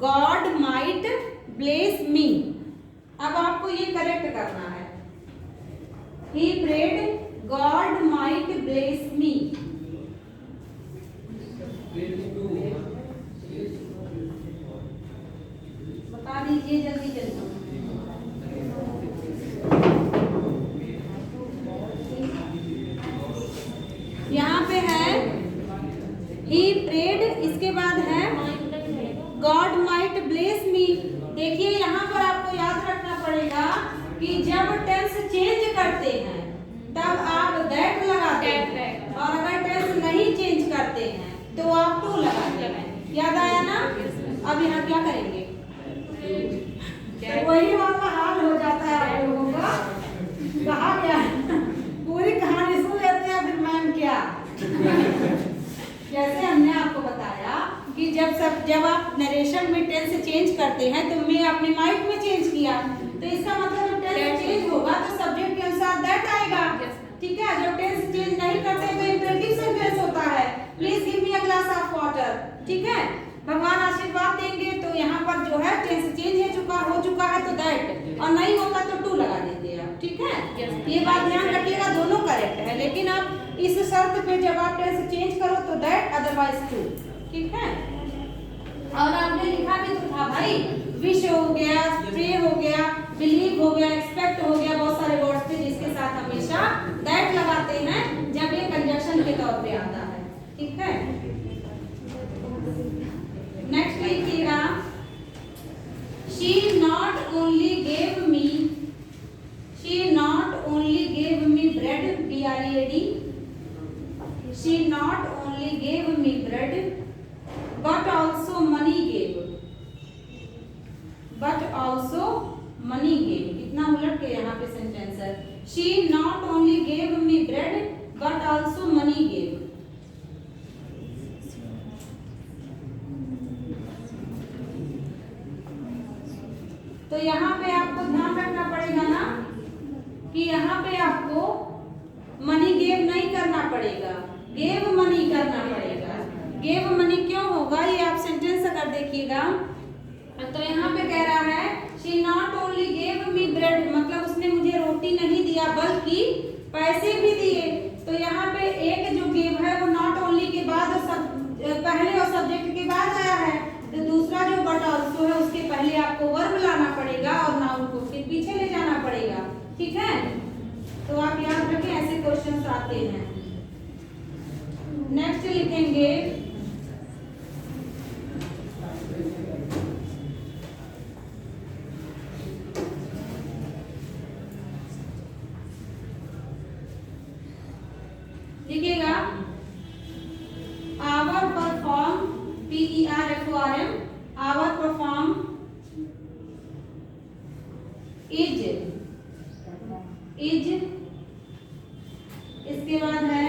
God might bless me। अब आपको ये करेक्ट करना है, he prayed God might bless me। बता दीजिए जल्दी जल्दी। यहाँ पे है he prayed, इसके बाद है God might bless me। देखिए यहाँ पर आपको याद रखना पड़ेगा कि जब टेंस चेंज करते हैं तब आप दैट लगाते हैं, और अगर टेंस नहीं चेंज करते हैं तो आप टू लगाते हैं। याद आया ना? अब यहाँ क्या करेंगे? वही वाला हाल हो जाता है आप लोगों का। कहा क्या पूरी कहानी सुन लेते हैं, फिर मैम क्या जैसे हमने आपको बताया कि जब आप नरेशन में टेंस चेंज करते हैं तो मैं अपने माइंड में चेंज किया, तो इसका मतलब जब टेंस चेंज होगा तो सब्जेक्ट के अनुसार दैट आएगा। ठीक है, जब टेंस चेंज नहीं करते तो इंपेरेटिव सेंटेंस होता है, please give me a glass of water. ठीक है, भगवान आशीर्वाद देंगे तो यहाँ पर जो है टेंस चेंज हो चुका है तो दैट, और नहीं होगा तो टू लगा देंगे आप। ठीक है, ये बात ध्यान रखिएगा, दोनों करेक्ट है, लेकिन आप इस शर्त पे जब आप टेंस चेंज करो तो दैट, अदरवाइज टू। ठीक है, और आपने लिखा भी तो था भाई, विश हो गया, प्रे हो गया, बिलीव हो गया, एक्सपेक्ट हो गया, बहुत सारे वर्ड्स थे जिसके साथ हमेशा दैट लगाते हैं जब ये कंजक्शन के तौर पे आता है। ठीक है, नेक्स्ट लिखिएगा, she not only gave me bread, BREAD, she not only gave me bread but also money gave, कितना उलट के यहाँ पे सेंटेंस है, she not only gave पे आपको मनी गेव नहीं करना पड़ेगा, गेव मनी करना पड़ेगा। गेव मनी क्यों होगा, ये आप सेंटेंस अगर देखिएगा तो यहाँ पे कह रहा है she not only gave me bread, मतलब उसने मुझे रोटी नहीं दिया बल्कि पैसे भी दिए। तो यहाँ पे एक जो गेव है वो नॉट ओनली के बाद पहले और सब्जेक्ट के बाद आया है, तो दूसरा जो बट ऑल्सो है उसके पहले आपको वर्ब लाना पड़ेगा और नाउन को उसके पीछे ले जाना पड़ेगा। ठीक है, तो आप याद रखें, ऐसे क्वेश्चंस आते हैं। नेक्स्ट लिखेंगे लिखिएगा our perform, PERFORM, our perform is, इसके बाद है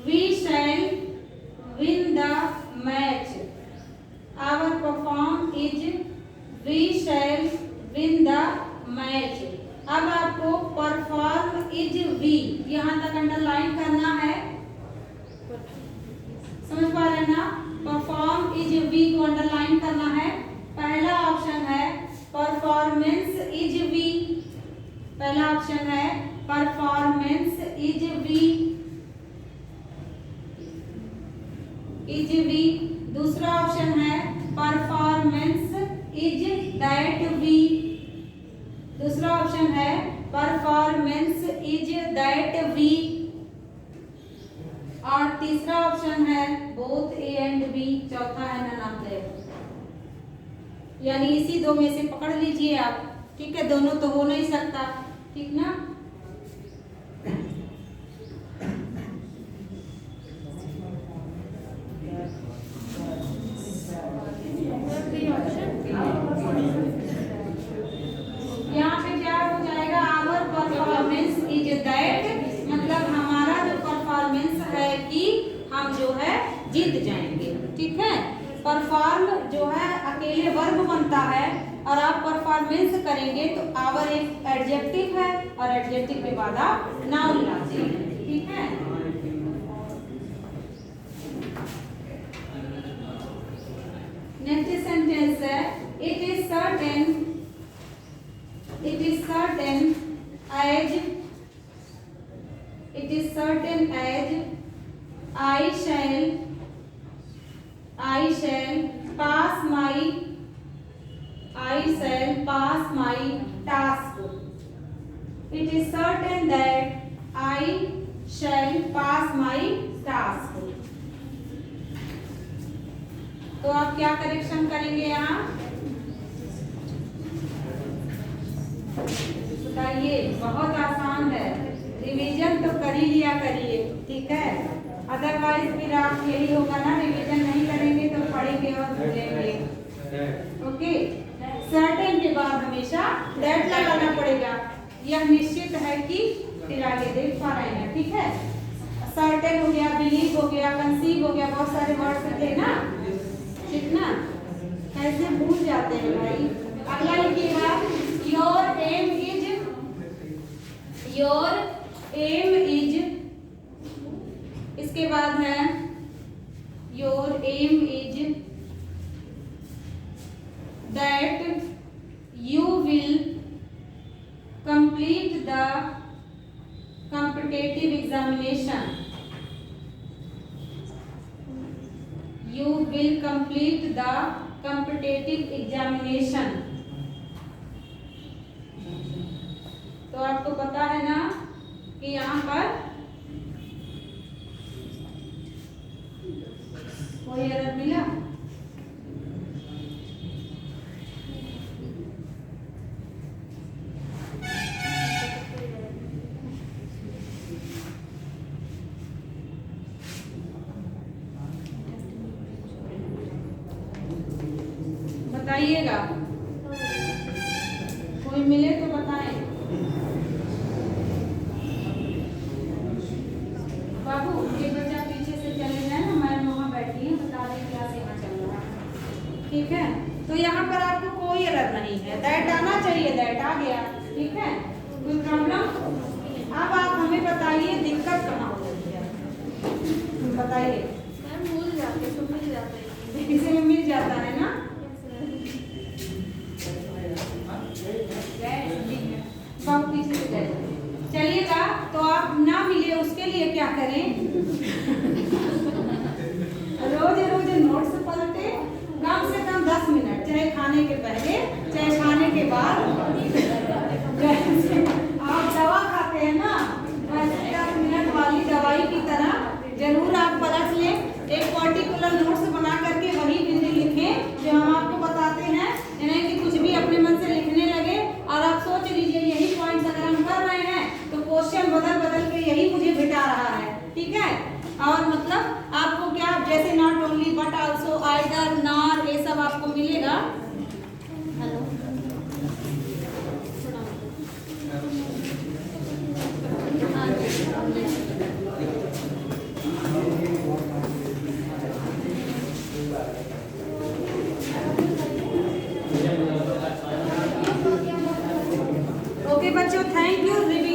we shall win the match, our perform is we shall win the match. अब आपको परफॉर्म इज वी यहाँ तक अंडरलाइन करना है, समझ पा रहे हैं ना? परफॉर्म इज वी को अंडरलाइन करना है। पहला ऑप्शन है परफॉर्मेंस इज वी, पहला ऑप्शन है परफॉर्मेंस इज वी, दूसरा ऑप्शन है परफॉर्मेंस इज दैट वी, दूसरा ऑप्शन है परफॉर्मेंस इज दैट वी, और तीसरा ऑप्शन है बोथ ए एंड बी, चौथा है नन ऑफ दैट। यानी इसी दो में से पकड़ लीजिए आप, ठीक है? दोनों तो हो नहीं सकता, ठीक ना? यहाँ पे क्या हो जाएगा, आवर परफॉर्मेंस इज दैट, मतलब हमारा जो परफॉर्मेंस है कि हम जो है जीत जाएंगे। ठीक है, परफॉर्म जो है अकेले वर्ब बनता है और आप परफॉर्मेंस करेंगे तो आवर एक एडजेक्टिव है और एडजेक्टिव के बाद आप नाउन लाते हैं। ठीक है, नेक्स्ट सेंटेंस है it is certain as I shall pass my task. It is certain that I shall pass my task. तो आप क्या करेक्शन करेंगे यहाँ बताइए? बहुत आसान है, रिवीजन तो कर ही लिया करिए। ठीक है, अदरवाइज फिर आप यही होगा ना, रिवीजन नहीं करेंगे तो पढ़ेंगे और भूलेंगे। ओके, सर्टेन के बाद हमेशा दैट लगाना पड़ेगा, यह निश्चित है कि, फिर आगे देख पा रहे हैं। ठीक है, सर्टेन हो गया, बिलीव हो गया, कंसीव हो गया, बहुत सारे वर्ड्स थे ना, ठीक ना? कैसे भूल जाते हैं भाई। अगला लिखिएगा योर एम इज, इसके बाद है your aim is that you will complete the competitive examination, you will complete the competitive examination। तो आपको पता है ना कि यहाँ पर कोई एरर मिला? बताइएगा, कोई मिले तो बताएं। बाबू एक बच्चा पीछे से चले जाए ना, मैम वहाँ बैठी है, बता दें क्या यहाँ चल रहा है। ठीक है, तो यहाँ पर आपको कोई एरर नहीं है, दैट आना चाहिए, दैट आ गया। ठीक है, कोई प्रॉब्लम? चाहिए उसके लिए क्या करें? रोज रोज नोट्स पलटे, कम से कम 10 मिनट, चाहे खाने के पहले चाहे खाने के बाद। जैसे आप दवा खाते हैं ना, वैसे 10 मिनट वाली दवाई की तरह जरूर आप पलट लें, एक पर्टिकुलर नोट्स बना करके वही बिंदु लिखें जो हम आपको बताते हैं, यानी कि कुछ भी अपने मन से लिखने लगे और आप सोच लीजिए यही पॉइंट्स अगर हम कर रहे हैं तो क्वेश्चन बदल बदल के यही मुझे भेटा रहा है, ठीक है। और मतलब आपको क्या, जैसे not only but also, either, nor, ये सब आपको मिलेगा। ओके बच्चों, थैंक यू।